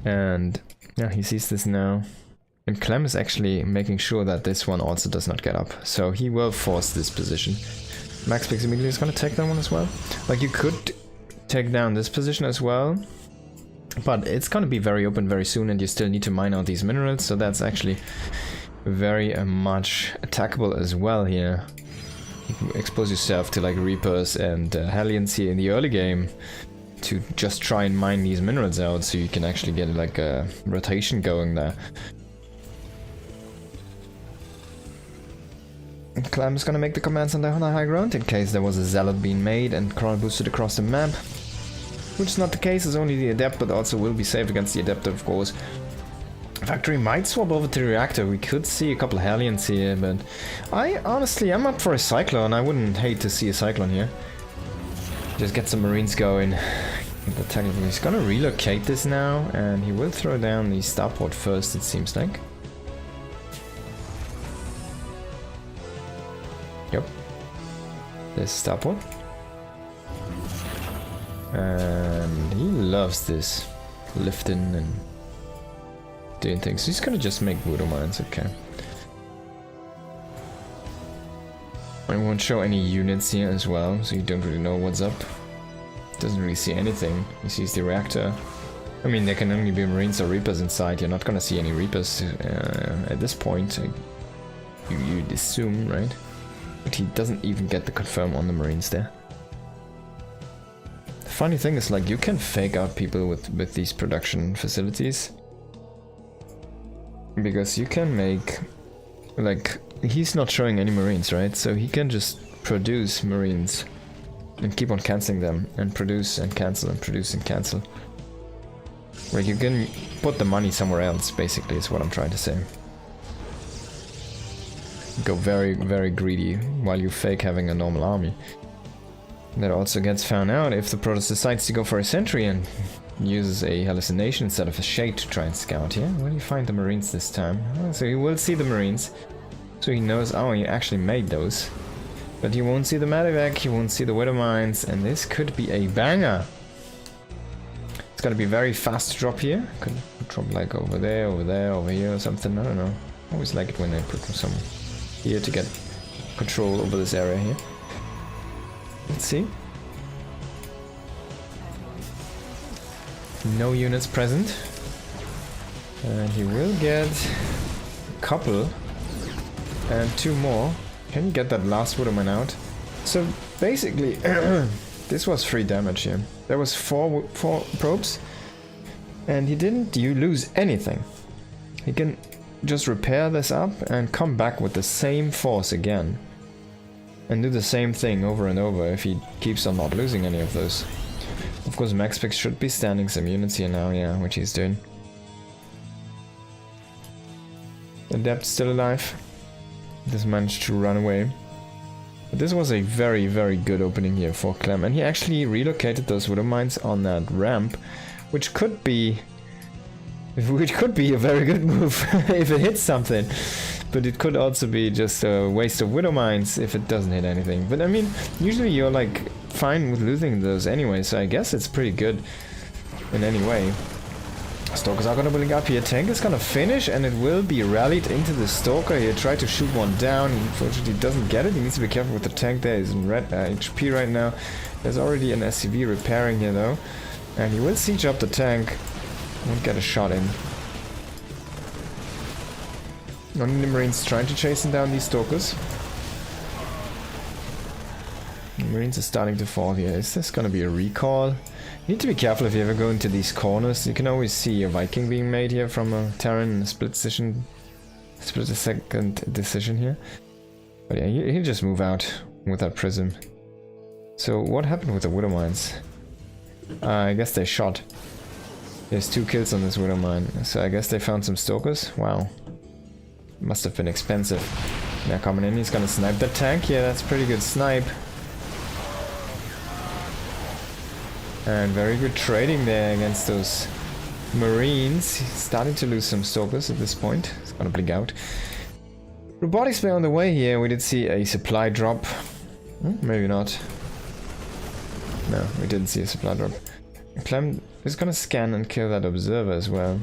[SPEAKER 1] And yeah, he sees this now. And Clem is actually making sure that this one also does not get up. So he will force this position. Max Pix immediately is going to take that one as well. Like, you could take down this position as well. But it's going to be very open very soon, and you still need to mine out these minerals. So that's actually very much attackable as well here. You can expose yourself to like Reapers and Hellions here in the early game to just try and mine these minerals out, so you can actually get like a rotation going there. Clem is gonna make the commands on the high ground in case there was a zealot being made and chrono boosted across the map. Which is not the case, it's only the adept, but also will be saved against the adept, of course. Factory might swap over to the reactor. We could see a couple of Hellions here, but I'm up for a Cyclone. I wouldn't hate to see a Cyclone here. Just get some Marines going. Technically, he's gonna relocate this now, and he will throw down the starport first, it seems like. Yep. There's starport. And he loves this. Lifting and doing things. He's gonna just make voodoo mines, okay. I won't show any units here as well, so you don't really know what's up. Doesn't really see anything. He sees the reactor. I mean, there can only be Marines or Reapers inside. You're not gonna see any Reapers at this point. You'd assume, right? But he doesn't even get the confirm on the Marines there. The funny thing is, like, you can fake out people with these production facilities. Because you can make, like, he's not showing any Marines, right? So he can just produce Marines and keep on cancelling them, and produce and cancel and produce and cancel. Like, you can put the money somewhere else, basically, is what I'm trying to say. Go very, very greedy while you fake having a normal army. That also gets found out if the Protoss decides to go for a sentry and uses a hallucination instead of a shade to try and scout here. Where do you find the Marines this time? Oh, so he will see the Marines. So he knows, oh, he actually made those. But he won't see the Medivac, he won't see the Widow Mines, and this could be a banger. It's gonna be very fast to drop here. Could drop like over there, over here or something, I don't know. I always like it when they put some here to get control over this area here. Let's see. No units present. And he will get a couple. And two more. Can you get that last Wooderman out? So basically, this was 3 damage here. There was four probes. And he didn't lose anything. He can just repair this up and come back with the same force again. And do the same thing over and over if he keeps on not losing any of those. Of course, MaxPix should be standing some units here now, yeah, which he's doing. Adept still alive. Just managed to run away. But this was a very, very good opening here for Clem. And he actually relocated those Widow Mines on that ramp, which could be a very good move if it hits something. But it could also be just a waste of Widow Mines if it doesn't hit anything. But I mean, usually you're like fine with losing those anyway, so I guess it's pretty good in any way. Stalkers are gonna blink up here. Tank is gonna finish and it will be rallied into the Stalker here. Try to shoot one down. Unfortunately, doesn't get it. He needs to be careful with the tank there. He's in red HP right now. There's already an SCV repairing here though. And he will siege up the tank. Won't get a shot in. Only the Marines trying to chase down these Stalkers. The Marines are starting to fall here. Is this gonna be a recall? You need to be careful if you ever go into these corners. You can always see a Viking being made here from a Terran in a split second decision here. But yeah, he'll just move out with that prism. So what happened with the Widow Mines? I guess they shot. There's 2 kills on this Widow Mine. So I guess they found some Stalkers. Wow. Must have been expensive. Now coming in, he's gonna snipe that tank. Yeah, that's pretty good snipe. And very good trading there against those Marines. He's starting to lose some Stalkers at this point. It's gonna blink out. Robotics were on the way here. We did see a supply drop. Maybe not. No, we didn't see a supply drop. Clem is gonna scan and kill that observer as well.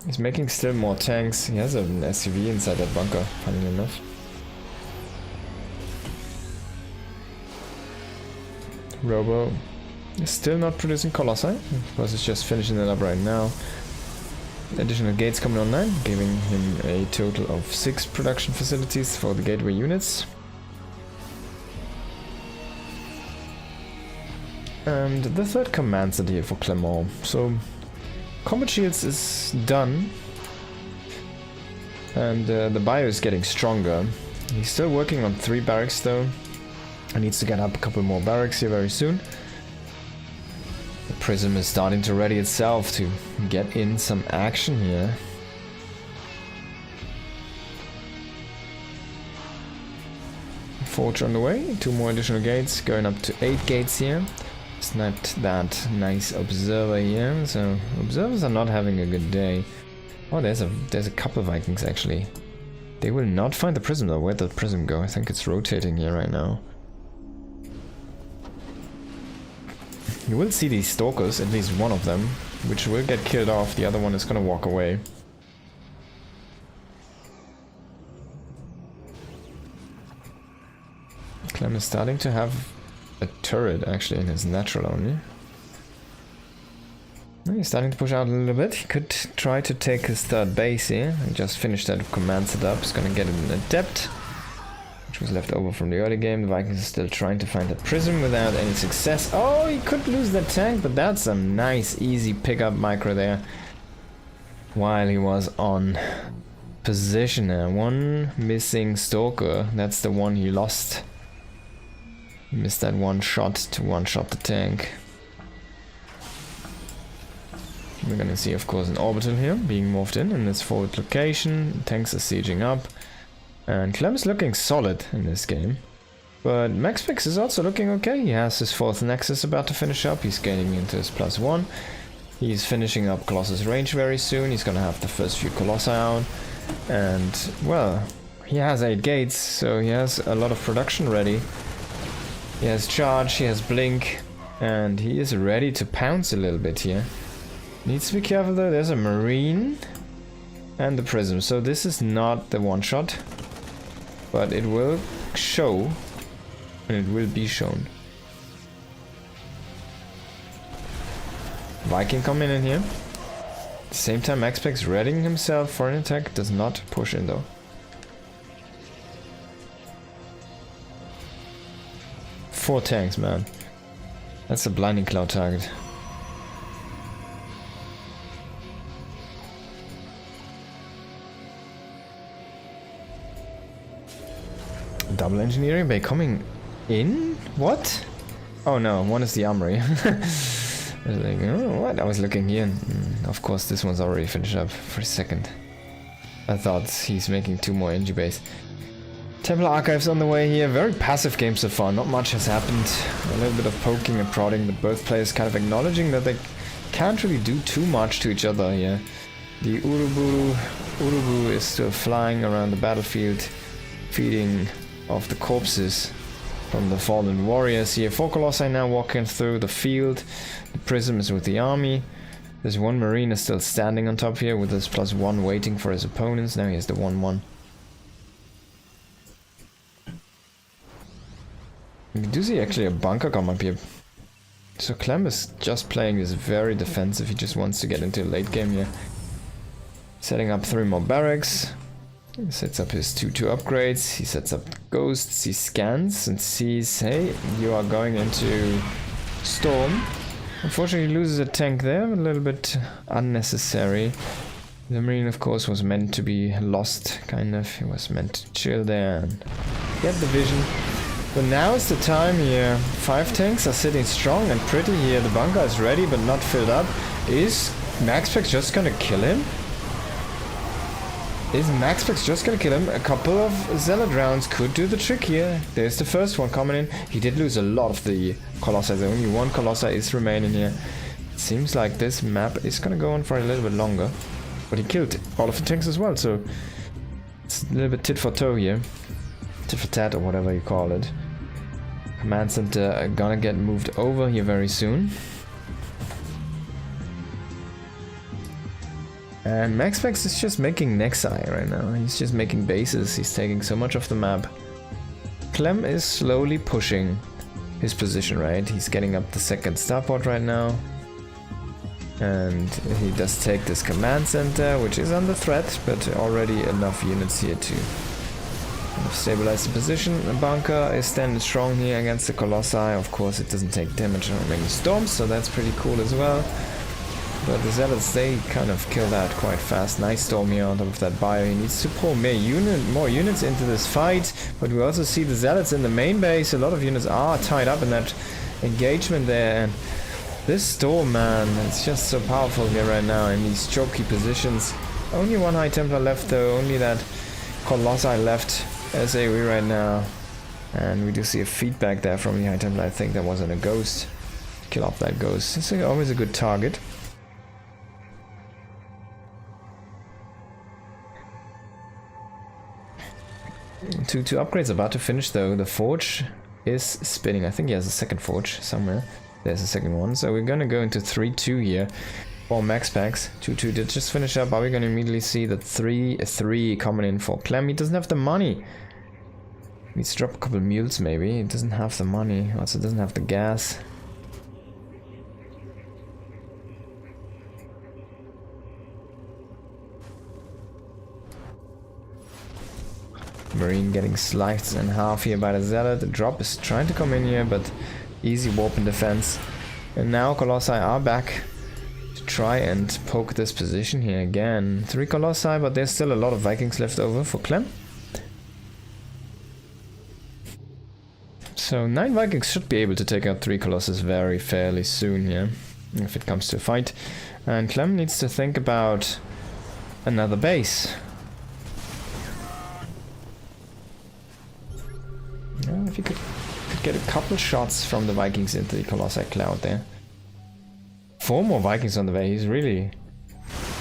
[SPEAKER 1] He's making still more tanks. He has an SCV inside that bunker, funny enough. Robo is still not producing Colossi. Of course, it's just finishing it up right now. Additional gates coming online, giving him a total of 6 production facilities for the gateway units. And the 3rd command center here for Clermont. So Combat Shields is done. And the bio is getting stronger. He's still working on 3 barracks though. He needs to get up a couple more barracks here very soon. The Prism is starting to ready itself to get in some action here. Forge on the way, 2 more additional gates, going up to 8 gates here. Sniped that nice observer here, so observers are not having a good day. Oh, there's a couple of Vikings actually. They will not find the prism though. Where'd the prism go? I think it's rotating here right now. You will see these Stalkers, at least one of them, which will get killed off. The other one is gonna walk away. Clem is starting to have a turret actually in his natural only. He's starting to push out a little bit. He could try to take his 3rd base here. He just finished that command setup. He's gonna get an adept, which was left over from the early game. The Vikings are still trying to find the prism without any success. Oh, he could lose that tank, but that's a nice, easy pickup micro there. While he was on position there. 1 missing Stalker. That's the one he lost. He missed that 1 shot to 1-shot the tank. We're gonna see, of course, an orbital here being morphed in this forward location. Tanks are sieging up. And Clem is looking solid in this game. But MaxPix is also looking okay. He has his 4th Nexus about to finish up. He's gaining into his +1. He's finishing up Colossus range very soon. He's gonna have the first few Colossi out. And, well, he has 8 gates, so he has a lot of production ready. He has charge, he has blink, and he is ready to pounce a little bit here. Needs to be careful though, there's a Marine and the Prism, so this is not the 1-shot, but it will show, and it will be shown. Viking coming in here. At the same time, MaxPix readying himself for an attack, does not push in though. 4 tanks, man. That's a blinding cloud target. double engineering bay coming in? What? Oh no, one is the armory. I was like, oh, what? I was looking here. Of course, this one's already finished up for a second. I thought he's making 2 more engi bays. Templar Archives on the way here. Very passive game so far. Not much has happened. A little bit of poking and prodding, but both players kind of acknowledging that they can't really do too much to each other here. The Urubu is still flying around the battlefield, feeding off the corpses from the fallen warriors here. 4 Colossi now walking through the field. The Prism is with the army. There's 1 Marine is still standing on top here with his +1 waiting for his opponents. Now he has the 1-1. We do see actually a bunker come up here. So Clem is just playing this very defensive. He just wants to get into a late game here. Setting up 3 more barracks. He sets up his 2-2 upgrades. He sets up ghosts. He scans and sees, hey, you are going into storm. Unfortunately, he loses a tank there. A little bit unnecessary. The Marine, of course, was meant to be lost, kind of. He was meant to chill there and get the vision. But now is the time here. 5 tanks are sitting strong and pretty here. The bunker is ready but not filled up. Is Maxpex just gonna kill him? Is Maxpex just gonna kill him? A couple of Zealot rounds could do the trick here. There's the first one coming in. He did lose a lot of the Colossi. Only 1 Colossi is remaining here. It seems like this map is gonna go on for a little bit longer. But he killed all of the tanks as well, so it's a little bit tit for toe here. Tit for tat or whatever you call it. Command center gonna get moved over here very soon. And Maxpex is just making Nexi right now. He's just making bases. He's taking so much of the map. Clem is slowly pushing his position, right? He's getting up the 2nd starport right now. And he does take this command center, which is under threat, but already enough units here to stabilize the position. The bunker is standing strong here against the Colossi. Of course, it doesn't take damage on many storms, so that's pretty cool as well. But the Zealots, they kind of kill that quite fast. Nice storm here on top of that bio. He needs to pull more units into this fight. But we also see the Zealots in the main base. A lot of units are tied up in that engagement there. And this storm, man, it's just so powerful here right now in these choky positions. Only 1 High Templar left though. Only that Colossi left as AoE right now. And we do see a feedback there from the High Templar. I think that wasn't a ghost. Kill off that ghost. It's always a good target. Two upgrades about to finish though. The forge is spinning. I think he has a 2nd forge somewhere. There's a 2nd one. So we're gonna go into 3-2 here for Maxpex. 2-2 did just finish up. Are we gonna immediately see the 3-3 coming in for Clem? He doesn't have the money. He needs to drop a couple of mules maybe. He doesn't have the money. Also doesn't have the gas. Marine getting sliced in half here by the Zealot. The drop is trying to come in here, but easy warp and defense. And now Colossi are back to try and poke this position here again. 3 Colossi, but there's still a lot of Vikings left over for Clem. So 9 Vikings should be able to take out 3 Colossus very fairly soon here, if it comes to a fight. And Clem needs to think about another base. If you could get a couple shots from the Vikings into the Colossi cloud there. 4 more Vikings on the way. He's really...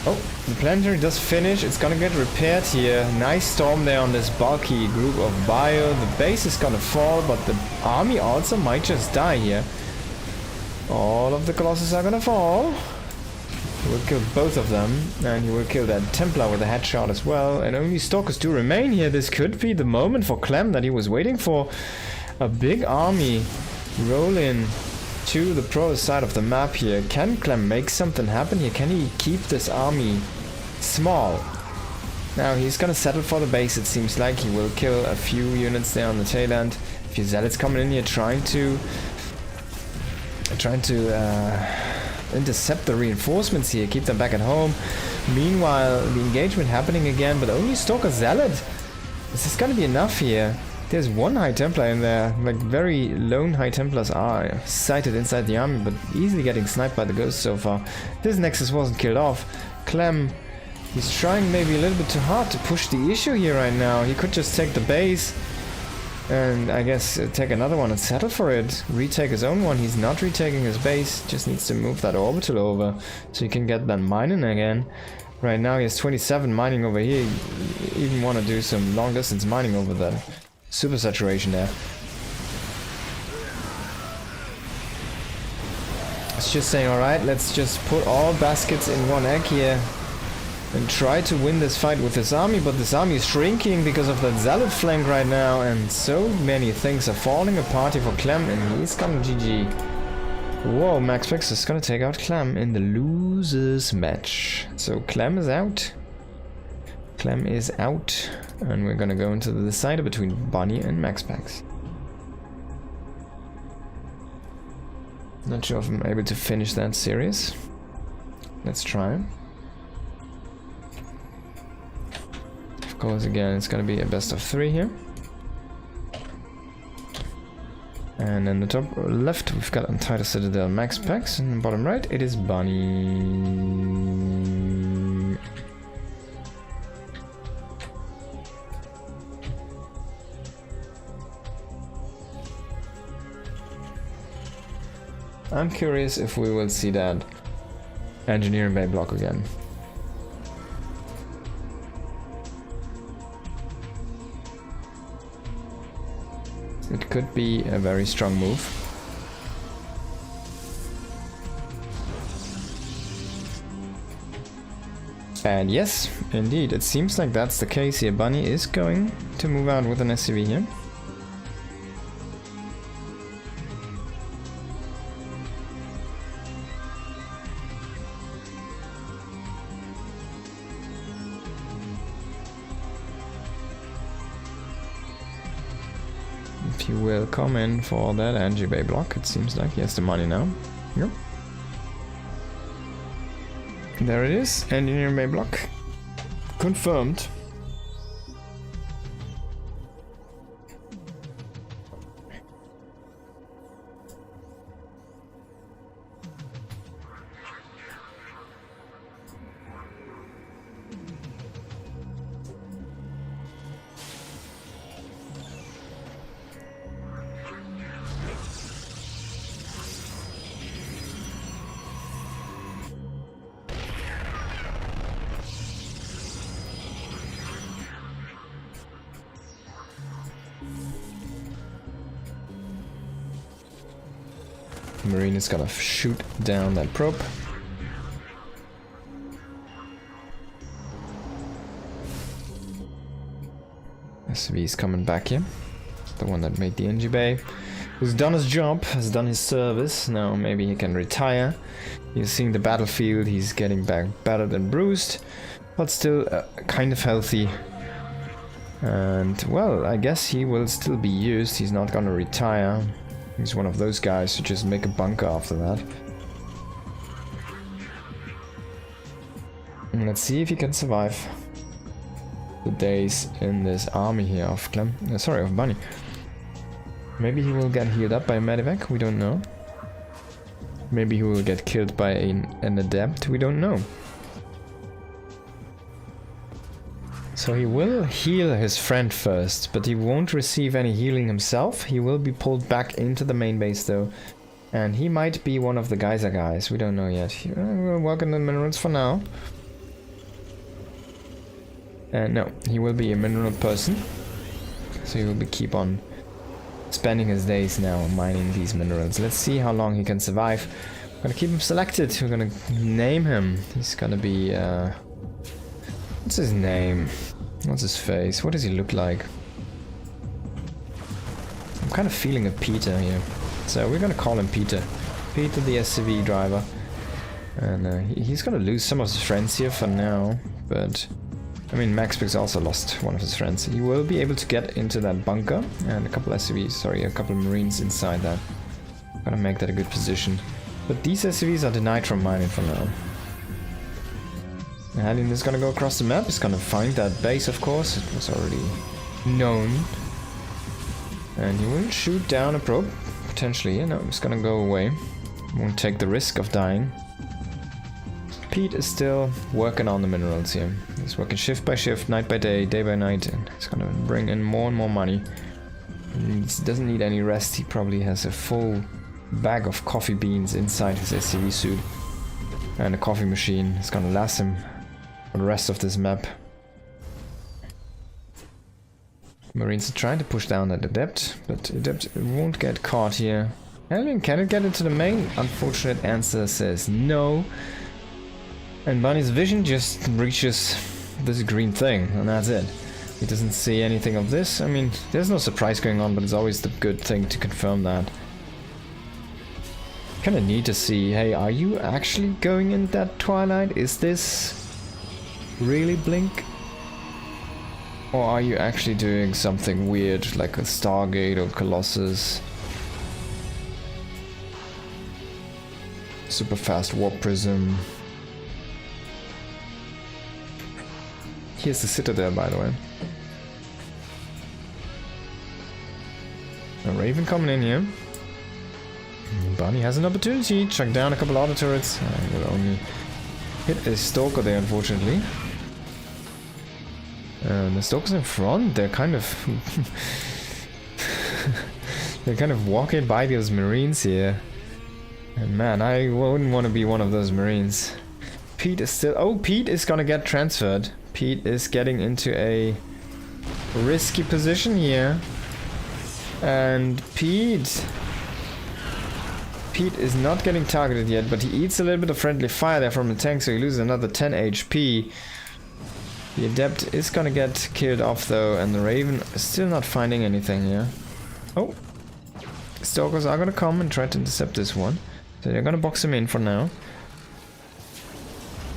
[SPEAKER 1] Oh, the planetary does finish. It's gonna get repaired here. Nice storm there on this bulky group of bio. The base is gonna fall, but the army also might just die here. All of the Colossus are gonna fall. He will kill both of them, and he will kill that Templar with a headshot as well. And only Stalkers do remain here. This could be the moment for Clem that he was waiting for. A big army roll in to the pro side of the map here. Can Clem make something happen here? Can he keep this army small? Now he's gonna settle for the base, it seems like. He will kill a few units there on the tail end. A few Zealots coming in here trying to intercept the reinforcements here, keep them back at home. Meanwhile, the engagement happening again, but only Stalker Zealot. Is this gonna be enough here? There's one High Templar in there, like very lone High Templars are sighted inside the army, but easily getting sniped by the Ghost so far. This Nexus wasn't killed off. Clem, he's trying maybe a little bit too hard to push the issue here right now. He could just take the base and I guess take another one and settle for it. Retake his own one. He's not retaking his base, just needs to move that orbital over so he can get that mining again. Right now he has 27 mining over here. You even want to do some long distance mining over there. Super saturation there. It's just saying, alright, let's just put all baskets in one egg here and try to win this fight with this army, but this army is shrinking because of that Zealot flank right now, and so many things are falling apart here for Clem, and he's gonna GG. Whoa, MaxPax is gonna take out Clem in the losers match. So Clem is out. Clem is out, and we're gonna go into the decider between Bunny and MaxPax. Not sure if I'm able to finish that series. Let's try. Of course, again, it's gonna be a best of 3 here. And in the top left, we've got Untitled Citadel MaxPax, and in the bottom right, it is Bunny. I'm curious if we will see that Engineering Bay block again. It could be a very strong move. And yes, indeed, it seems like that's the case here. Bunny is going to move out with an SCV here. He will come in for that Angie Bay block, it seems like. He has the money now. Yep. There it is, Engineering Bay block. Confirmed. Marine is gonna shoot down that probe. SV is coming back here. The one that made the NG Bay. Who's done his job, has done his service. Now maybe he can retire. He's seeing the battlefield, he's getting back battered and bruised, but still kind of healthy. And well, I guess he will still be used. He's not gonna retire. He's one of those guys who just make a bunker after that. And let's see if he can survive the days in this army here of Clem. Sorry, of Bunny. Maybe he will get healed up by a medevac, we don't know. Maybe he will get killed by an adept, we don't know. So he will heal his friend first, but he won't receive any healing himself. He will be pulled back into the main base though. And he might be one of the Geyser guys, we don't know yet. We'll work on the minerals for now. No, he will be a mineral person. So he will keep on spending his days now mining these minerals. Let's see how long he can survive. We're gonna keep him selected, we're gonna name him. He's gonna be what's his name? What's his face? What does he look like? I'm kind of feeling a Peter here. So we're gonna call him Peter. Peter the SCV driver. And he's gonna lose some of his friends here for now. But, I mean, MaxPax also lost one of his friends. He will be able to get into that bunker. And a couple SCVs, sorry, a couple Marines inside that. Gonna make that a good position. But these SCVs are denied from mining for now. Hellion is gonna go across the map, he's gonna find that base, of course. It was already known. And he will shoot down a probe, potentially. No, he's gonna go away. Won't take the risk of dying. Pete is still working on the minerals here. He's working shift by shift, night by day by night, and he's gonna bring in more and more money. And he doesn't need any rest. He probably has a full bag of coffee beans inside his SCV suit. And a coffee machine. It's gonna last him for the rest of this map. Marines are trying to push down at Adept, but Adept won't get caught here. Alien, can it get into the main? Unfortunate answer says no. And Bunny's vision just reaches this green thing, and that's it. He doesn't see anything of this. I mean, there's no surprise going on, but it's always the good thing to confirm that. Kinda need to see, hey, are you actually going in that twilight? Is this really Blink? Or are you actually doing something weird, like a Stargate or Colossus? Super fast warp prism. Here's the Citadel, by the way. A Raven coming in here. Bunny has an opportunity. Chuck down a couple auto turrets. I will only hit a Stalker there, unfortunately. The Stalkers in front, they're kind of they're kind of walking by those Marines here. And man, I wouldn't want to be one of those Marines. Pete is still... Oh, Pete is gonna get transferred. Pete is getting into a risky position here. And Pete is not getting targeted yet, but he eats a little bit of friendly fire there from the tank, so he loses another 10 HP. The Adept is gonna get killed off though, and the Raven is still not finding anything here. Oh, Stalkers are gonna come and try to intercept this one. So they're gonna box him in for now.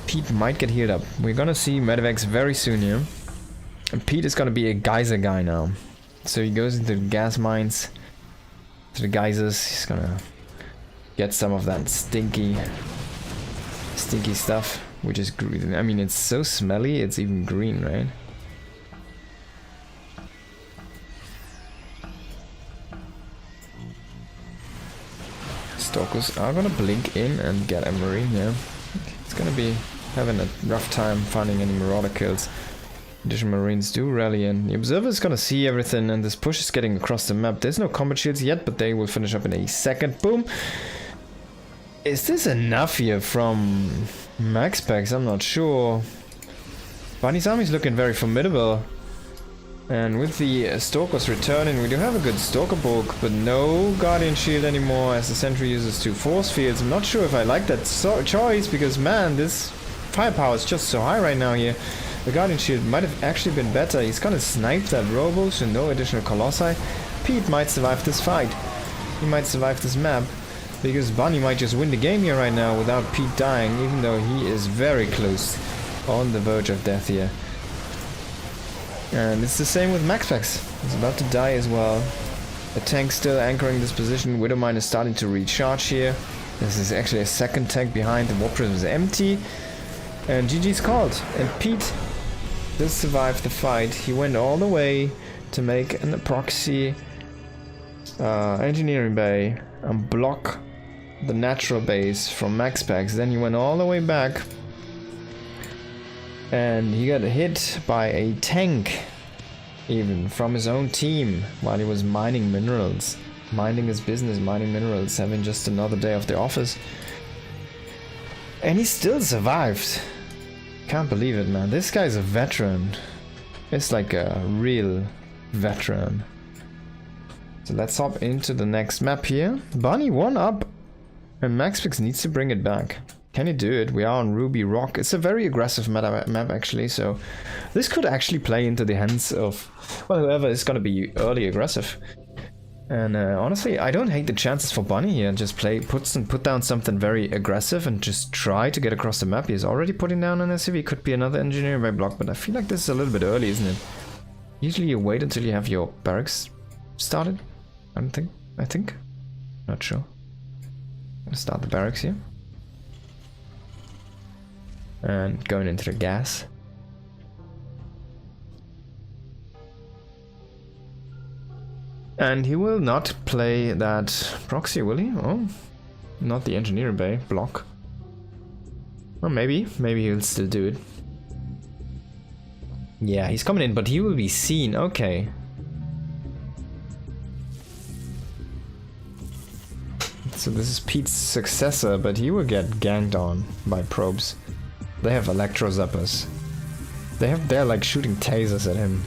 [SPEAKER 1] Pete might get healed up. We're gonna see Medivacs very soon here. And Pete is gonna be a geyser guy now. So he goes into the gas mines, to the geysers. He's gonna get some of that stinky stuff. Which is green. I mean, it's so smelly, it's even green, right? Stalkers are gonna blink in and get a Marine here. It's gonna be having a rough time finding any Marauder kills. Additional Marines do rally in. The Observer is gonna see everything, and this push is getting across the map. There's no combat shields yet, but they will finish up in a second. Boom! Is this enough here from Max Packs? I'm not sure. Bunny's army is looking very formidable. And with the Stalkers returning, we do have a good Stalker bulk, but no Guardian Shield anymore as the Sentry uses 2 force fields. I'm not sure if I like that choice, because man, this firepower is just so high right now here. The Guardian Shield might have actually been better. He's gonna snipe that Robo, so no additional Colossi. Pete might survive this fight. He might survive this map. Because Bunny might just win the game here right now without Pete dying, even though he is very close on the verge of death here. And it's the same with Maxfax. He's about to die as well. The tank still anchoring this position. Widowmine is starting to recharge here. This is actually a second tank behind. The warp prism is empty. And GG's called. And Pete does survive the fight. He went all the way to make an proxy engineering bay and block the natural base from Max Packs. Then he went all the way back and he got hit by a tank, even from his own team, while he was mining minerals, minding his business, mining minerals, having just another day of the office. And he still survived. Can't believe it, man. This guy's a veteran. It's like a real veteran. So let's hop into the next map here. Bunny 1 up. And Maxpix needs to bring it back. Can he do it? We are on Ruby Rock. It's a very aggressive map actually, so this could actually play into the hands of, well, whoever is going to be early aggressive. And honestly, I don't hate the chances for Bunny here. Just put down something very aggressive and just try to get across the map. He's already putting down an SCV. Could be another engineering by block, but I feel like this is a little bit early, isn't it? Usually you wait until you have your barracks started. I think. Not sure. Gonna start the barracks here. And going into the gas. And he will not play that proxy, will he? Oh, not the engineer bay block. Or maybe he'll still do it. Yeah, he's coming in, but he will be seen. Okay. So this is Pete's successor, but he will get ganged on by probes. They have electro zappers. They're like shooting tasers at him.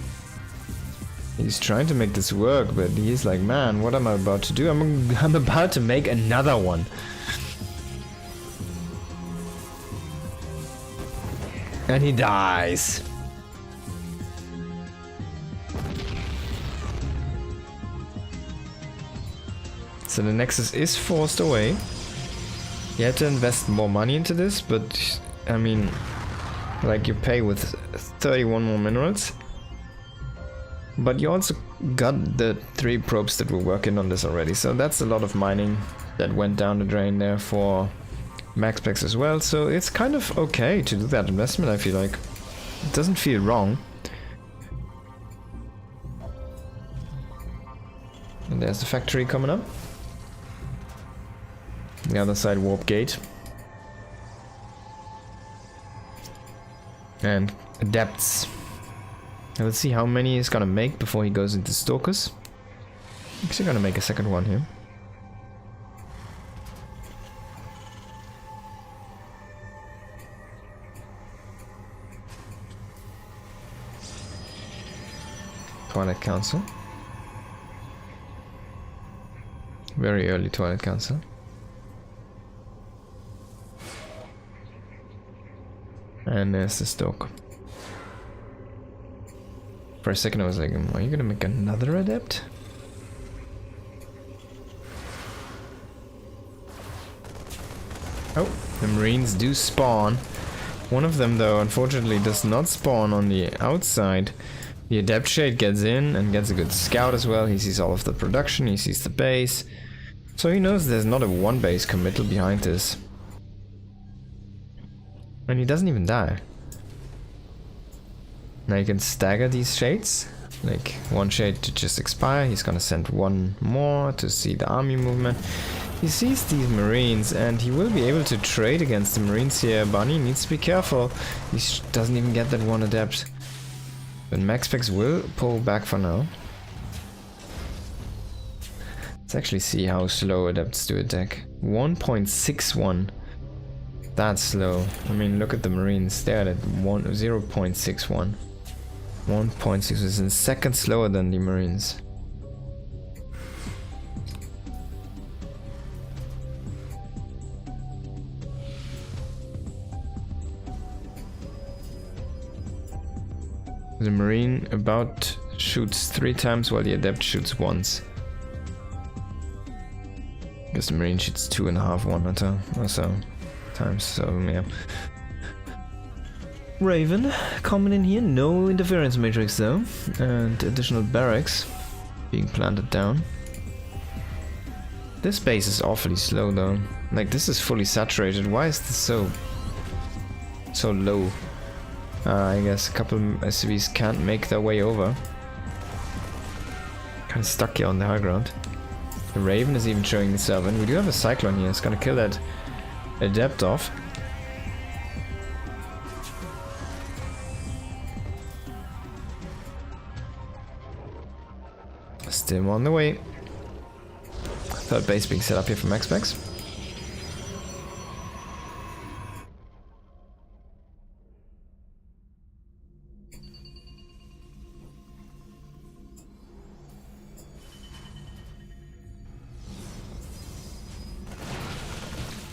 [SPEAKER 1] He's trying to make this work, but he's like, man, what am I about to do? I'm about to make another one. And he dies. So the Nexus is forced away. You had to invest more money into this, but I mean, like you pay with 31 more minerals. But you also got the 3 probes that were working on this already, so that's a lot of mining that went down the drain there for MaxPax as well. So it's kind of okay to do that investment, I feel like. It doesn't feel wrong. And there's the factory coming up. The other side, warp gate. And adepts. Now let's see how many he's gonna make before he goes into Stalkers. Actually gonna make a second one here. Twilight Council. Very early Twilight Council. And there's the Stoke. For a second I was like, are you gonna make another adept? Oh, the Marines do spawn. One of them though unfortunately does not spawn on the outside. The Adept Shade gets in and gets a good scout as well. He sees all of the production, he sees the base. So he knows there's not a one base committal behind this. And he doesn't even die. Now you can stagger these shades. Like one shade to just expire. He's gonna send one more to see the army movement. He sees these Marines and he will be able to trade against the Marines here. Bunny needs to be careful. He doesn't even get that one adept. But MaxPax will pull back for now. Let's actually see how slow adepts do attack. 1.61. That's slow. I mean, look at the Marines. They're at 0.61. 1.6 is a second slower than the Marines. The Marine about shoots 3 times while the Adept shoots once. I guess the Marine shoots 2.5 one or so times, so yeah. Raven coming in here, no interference matrix though, and additional barracks being planted down. This base is awfully slow though, like this is fully saturated. Why is this so low? I guess a couple SCVs can't make their way over. Kind of stuck here on the high ground. The Raven is even showing itself, and we do have a Cyclone here. It's gonna kill that Adept off. Still on the way. Third base being set up here for MaxPax.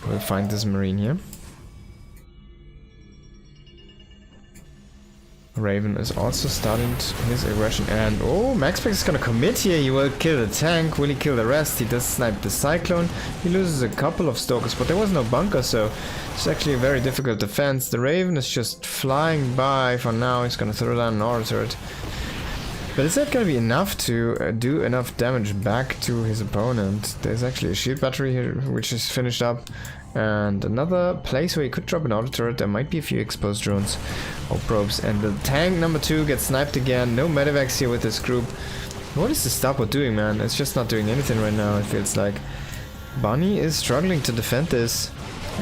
[SPEAKER 1] We'll find this Marine here. Raven is also starting his aggression, and oh, MaxPax is gonna commit here. He will kill the tank. Will he kill the rest? He does snipe the Cyclone. He loses a couple of Stalkers, but there was no bunker, so it's actually a very difficult defense. The Raven is just flying by for now. He's gonna throw down an auto turret. But is that gonna be enough to do enough damage back to his opponent? There's actually a shield battery here, which is finished up. And another place where he could drop an auto turret. There might be a few exposed drones or probes. And the tank number 2 gets sniped again. No medevacs here with this group. What is the Starport doing, man? It's just not doing anything right now, it feels like. Bunny is struggling to defend this.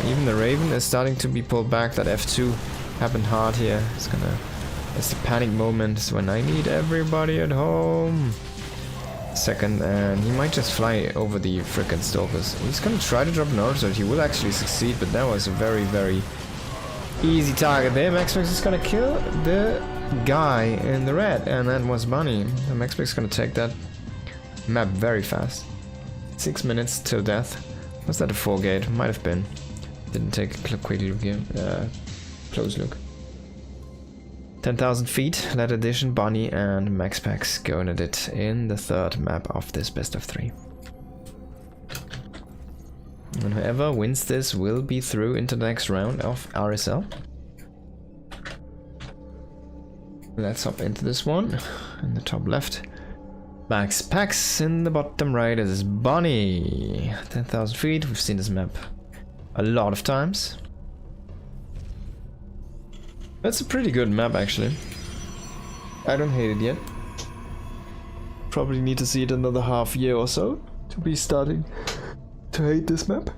[SPEAKER 1] Even the Raven is starting to be pulled back. That F2 happened hard here. It's the panic moment when I need everybody at home. Second, and he might just fly over the frickin' Stalkers. He's gonna try to drop an order, so he will actually succeed, but that was a very, very easy target there. MaxPax is gonna kill the guy in the red, and that was Bunny. And MaxPax is gonna take that map very fast. 6 minutes till death. Was that a 4 gate? Might have been. Didn't take a quick look here. Close look. 10,000 feet, Lead Edition, Bunny and MaxPax going at it in the third map of this best of 3. And whoever wins this will be through into the next round of RSL. Let's hop into this one. In the top left, MaxPax. In the bottom right is Bunny. 10,000 feet, we've seen this map a lot of times. That's a pretty good map, actually. I don't hate it yet. Probably need to see it another half year or so to be starting to hate this map.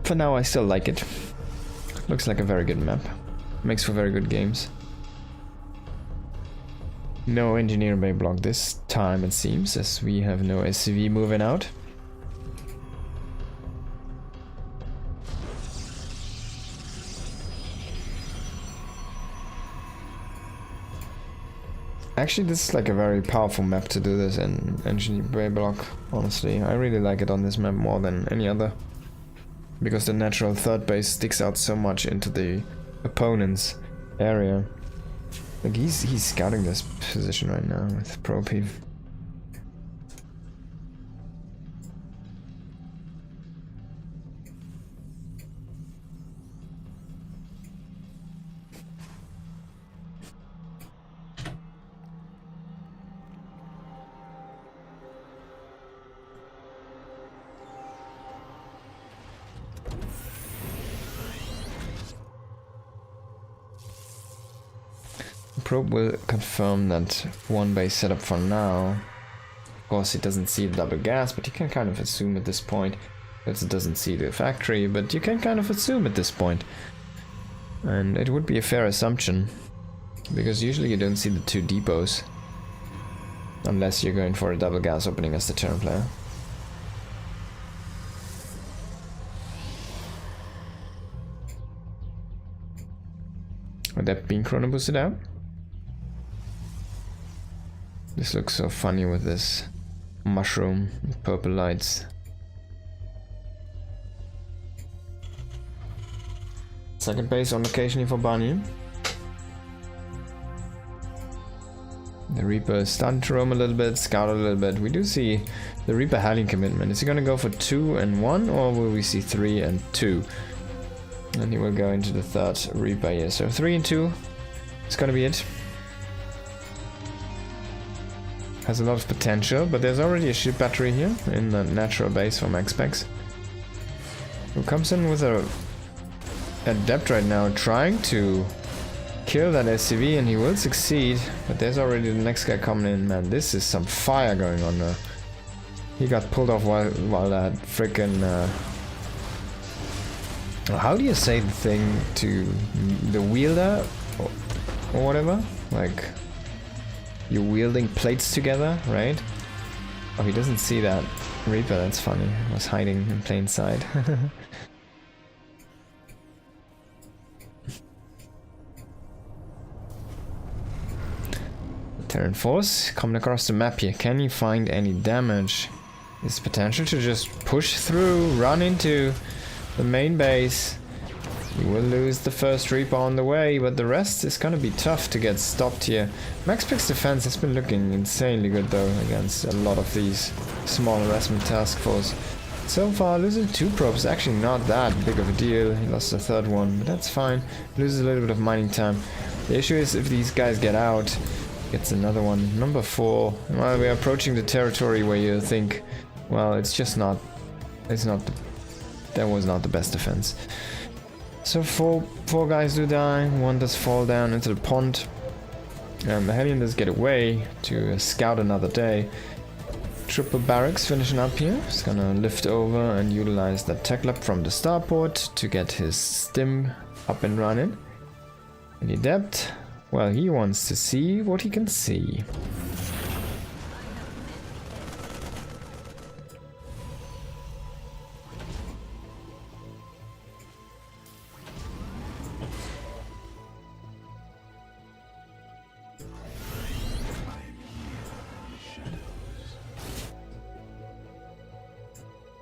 [SPEAKER 1] For now, I still like it. Looks like a very good map. Makes for very good games. No engineer bay block this time, it seems, as we have no SCV moving out. Actually, this is like a very powerful map to do this in engineer bay block, honestly. I really like it on this map more than any other. Because the natural third base sticks out so much into the opponent's area. Like he's scouting this position right now with ProPeeve. Probe will confirm that one base setup for now. Of course, it doesn't see the double gas, but you can kind of assume at this point. It doesn't see the factory, but you can kind of assume at this point. And it would be a fair assumption, because usually you don't see the two depots. Unless you're going for a double gas opening as the turn player. Would that being chrono boosted out? This looks so funny with this mushroom and purple lights. Second base on location here for Bunny. The Reaper is starting to roam a little bit, scout a little bit. We do see the Reaper having commitment. Is he gonna go for 2 and 1, or will we see 3 and 2? And he will go into the third Reaper here. So 3 and 2 is gonna be it. Has a lot of potential, but there's already a ship battery here in the natural base for MaxPax. Who comes in with a adept right now, trying to kill that SCV, and he will succeed. But there's already the next guy coming in. Man, this is some fire going on there. He got pulled off while that freaking. How do you say the thing to the wielder or whatever? Like. You're wielding plates together, right? Oh, he doesn't see that Reaper, that's funny. I was hiding in plain sight. Terran Force coming across the map here. Can you find any damage? There's potential to just push through, run into the main base. You will lose the first Reaper on the way, but the rest is gonna be tough to get stopped here. MaxPax defense has been looking insanely good though against a lot of these small harassment task force. So far, losing 2 probes is actually not that big of a deal. He lost the third one, but that's fine. Loses a little bit of mining time. The issue is if these guys get out, gets another one. Number 4. Well, we're approaching the territory where you think, well, it's just not. That was not the best defense. So four guys do die, 1 does fall down into the pond. And the Hellions get away to scout another day. Triple barracks finishing up here. He's gonna lift over and utilize the tech lab from the starport to get his stim up and running. And Adept, well, he wants to see what he can see.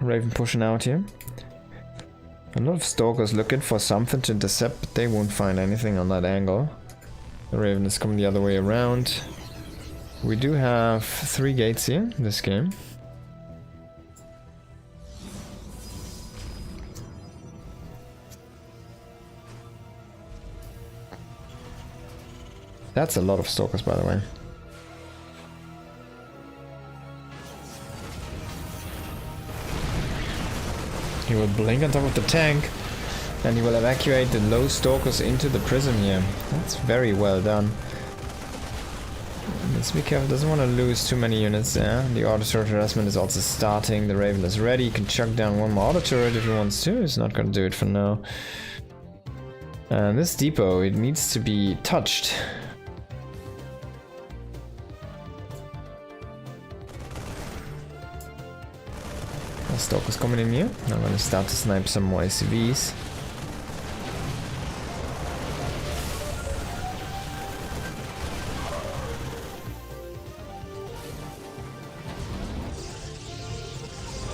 [SPEAKER 1] Raven pushing out here. A lot of stalkers looking for something to intercept, but they won't find anything on that angle. The Raven is coming the other way around. We do have 3 gates here in this game. That's a lot of stalkers, by the way. He will blink on top of the tank, and he will evacuate the low stalkers into the prism here. That's very well done. Let's be careful, doesn't want to lose too many units there. The auto turret harassment is also starting. The Raven is ready. He can chuck down one more auto turret if he wants to. He's not going to do it for now. And this depot, it needs to be touched. Stalkers coming in here. I'm gonna start to snipe some more SCVs.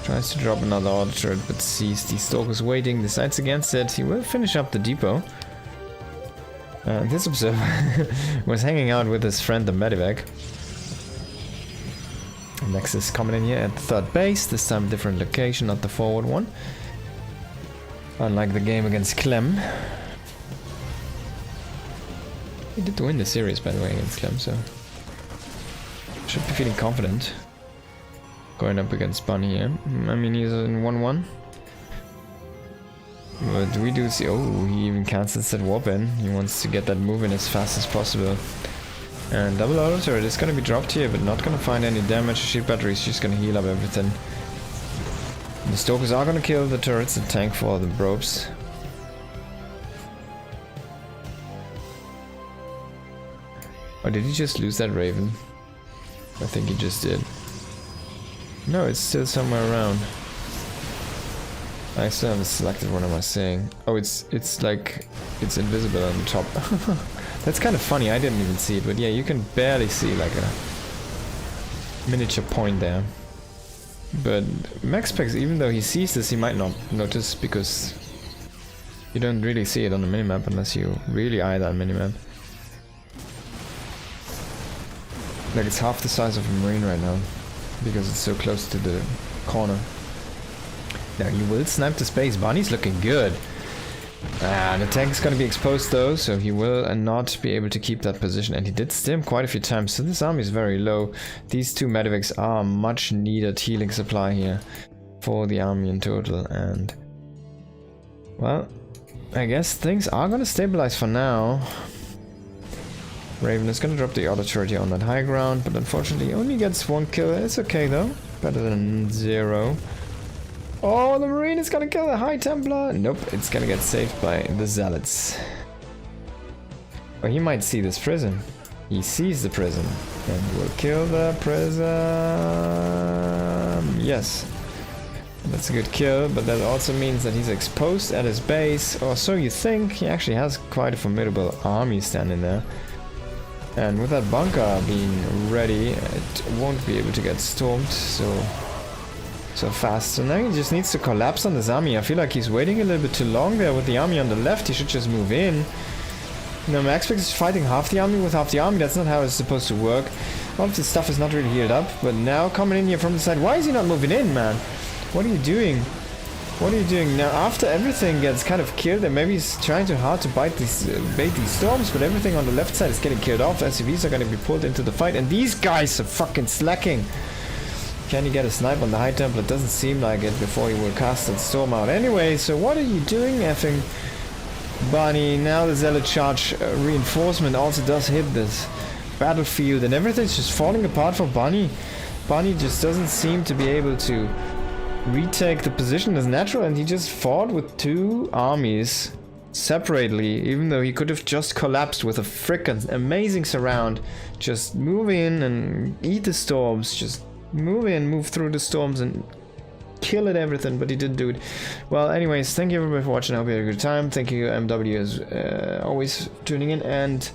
[SPEAKER 1] Tries to drop another auto turret, but sees the Stalkers waiting, decides against it. He will finish up the depot. This observer was hanging out with his friend the Medivac. Nexus coming in here at the 3rd base, this time a different location, not the forward one. Unlike the game against Clem. He did win the series, by the way, against Clem, so... should be feeling confident. Going up against Bunny here. I mean, he's in 1-1. But we do see... oh, he even cancels that warp in. He wants to get that move in as fast as possible. And double auto turret is gonna be dropped here, but not gonna find any damage. Shield battery is just gonna heal up everything. The Stalkers are gonna kill the turrets and tank for the probes. Or did he just lose that Raven? I think he just did. No, it's still somewhere around. I still haven't selected, what am I saying? Oh, it's like, it's invisible on the top. That's kind of funny, I didn't even see it, but yeah, you can barely see like a miniature point there. But MaxPax, even though he sees this, he might not notice because you don't really see it on the minimap unless you really eye that minimap. Like it's half the size of a Marine right now because it's so close to the corner. Now he will snipe the space. Bunny's looking good. The tank's gonna be exposed though, so he will not be able to keep that position, and he did stim quite a few times, so this army is very low. These 2 Medivacs are much needed healing supply here for the army in total, and well, I guess things are gonna stabilize for now. Raven is gonna drop the auto turret here on that high ground, but unfortunately he only gets 1 kill. It's okay though, better than 0. Oh, the Marine is gonna kill the High Templar! Nope, it's gonna get saved by the Zealots. Well, he might see this prison. He sees the prison and will kill the prison. Yes. That's a good kill, but that also means that he's exposed at his base, or so you think. He actually has quite a formidable army standing there. And with that bunker being ready, it won't be able to get stormed so fast. So now he just needs to collapse on this army. I feel like he's waiting a little bit too long there with the army on the left. He should just move in. You know, MaxPax is fighting half the army with half the army. That's not how it's supposed to work. A lot of this stuff is not really healed up. But now coming in here from the side. Why is he not moving in, man? What are you doing? What are you doing now? After everything gets kind of killed, and maybe he's trying too hard to bait these storms, but everything on the left side is getting killed off. SCVs are going to be pulled into the fight, and these guys are fucking slacking. Can he get a snipe on the High Templar? It doesn't seem like it before he will cast that storm out anyway. So what are you doing, effing Bunny? Now the Zealot charge reinforcement also does hit this battlefield and everything's just falling apart for Bonnie. Bonnie just doesn't seem to be able to retake the position as natural, and he just fought with 2 armies separately, even though he could have just collapsed with a frickin' amazing surround. Just move in and eat the storms, just move in, move through the storms and kill it everything, but he didn't do it. Well, anyways, thank you everybody for watching. I hope you had a good time. Thank you MW as always tuning in, and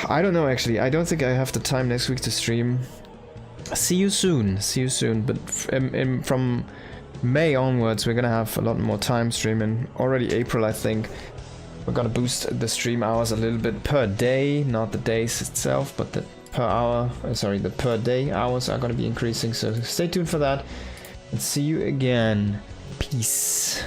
[SPEAKER 1] I don't know, actually, I don't think I have the time next week to stream. See you soon, but from May onwards we're gonna have a lot more time streaming. Already April, I think. We're gonna boost the stream hours a little bit per day, not the days itself, but the per hour, sorry, the per day hours are gonna be increasing, so stay tuned for that, and see you again. Peace.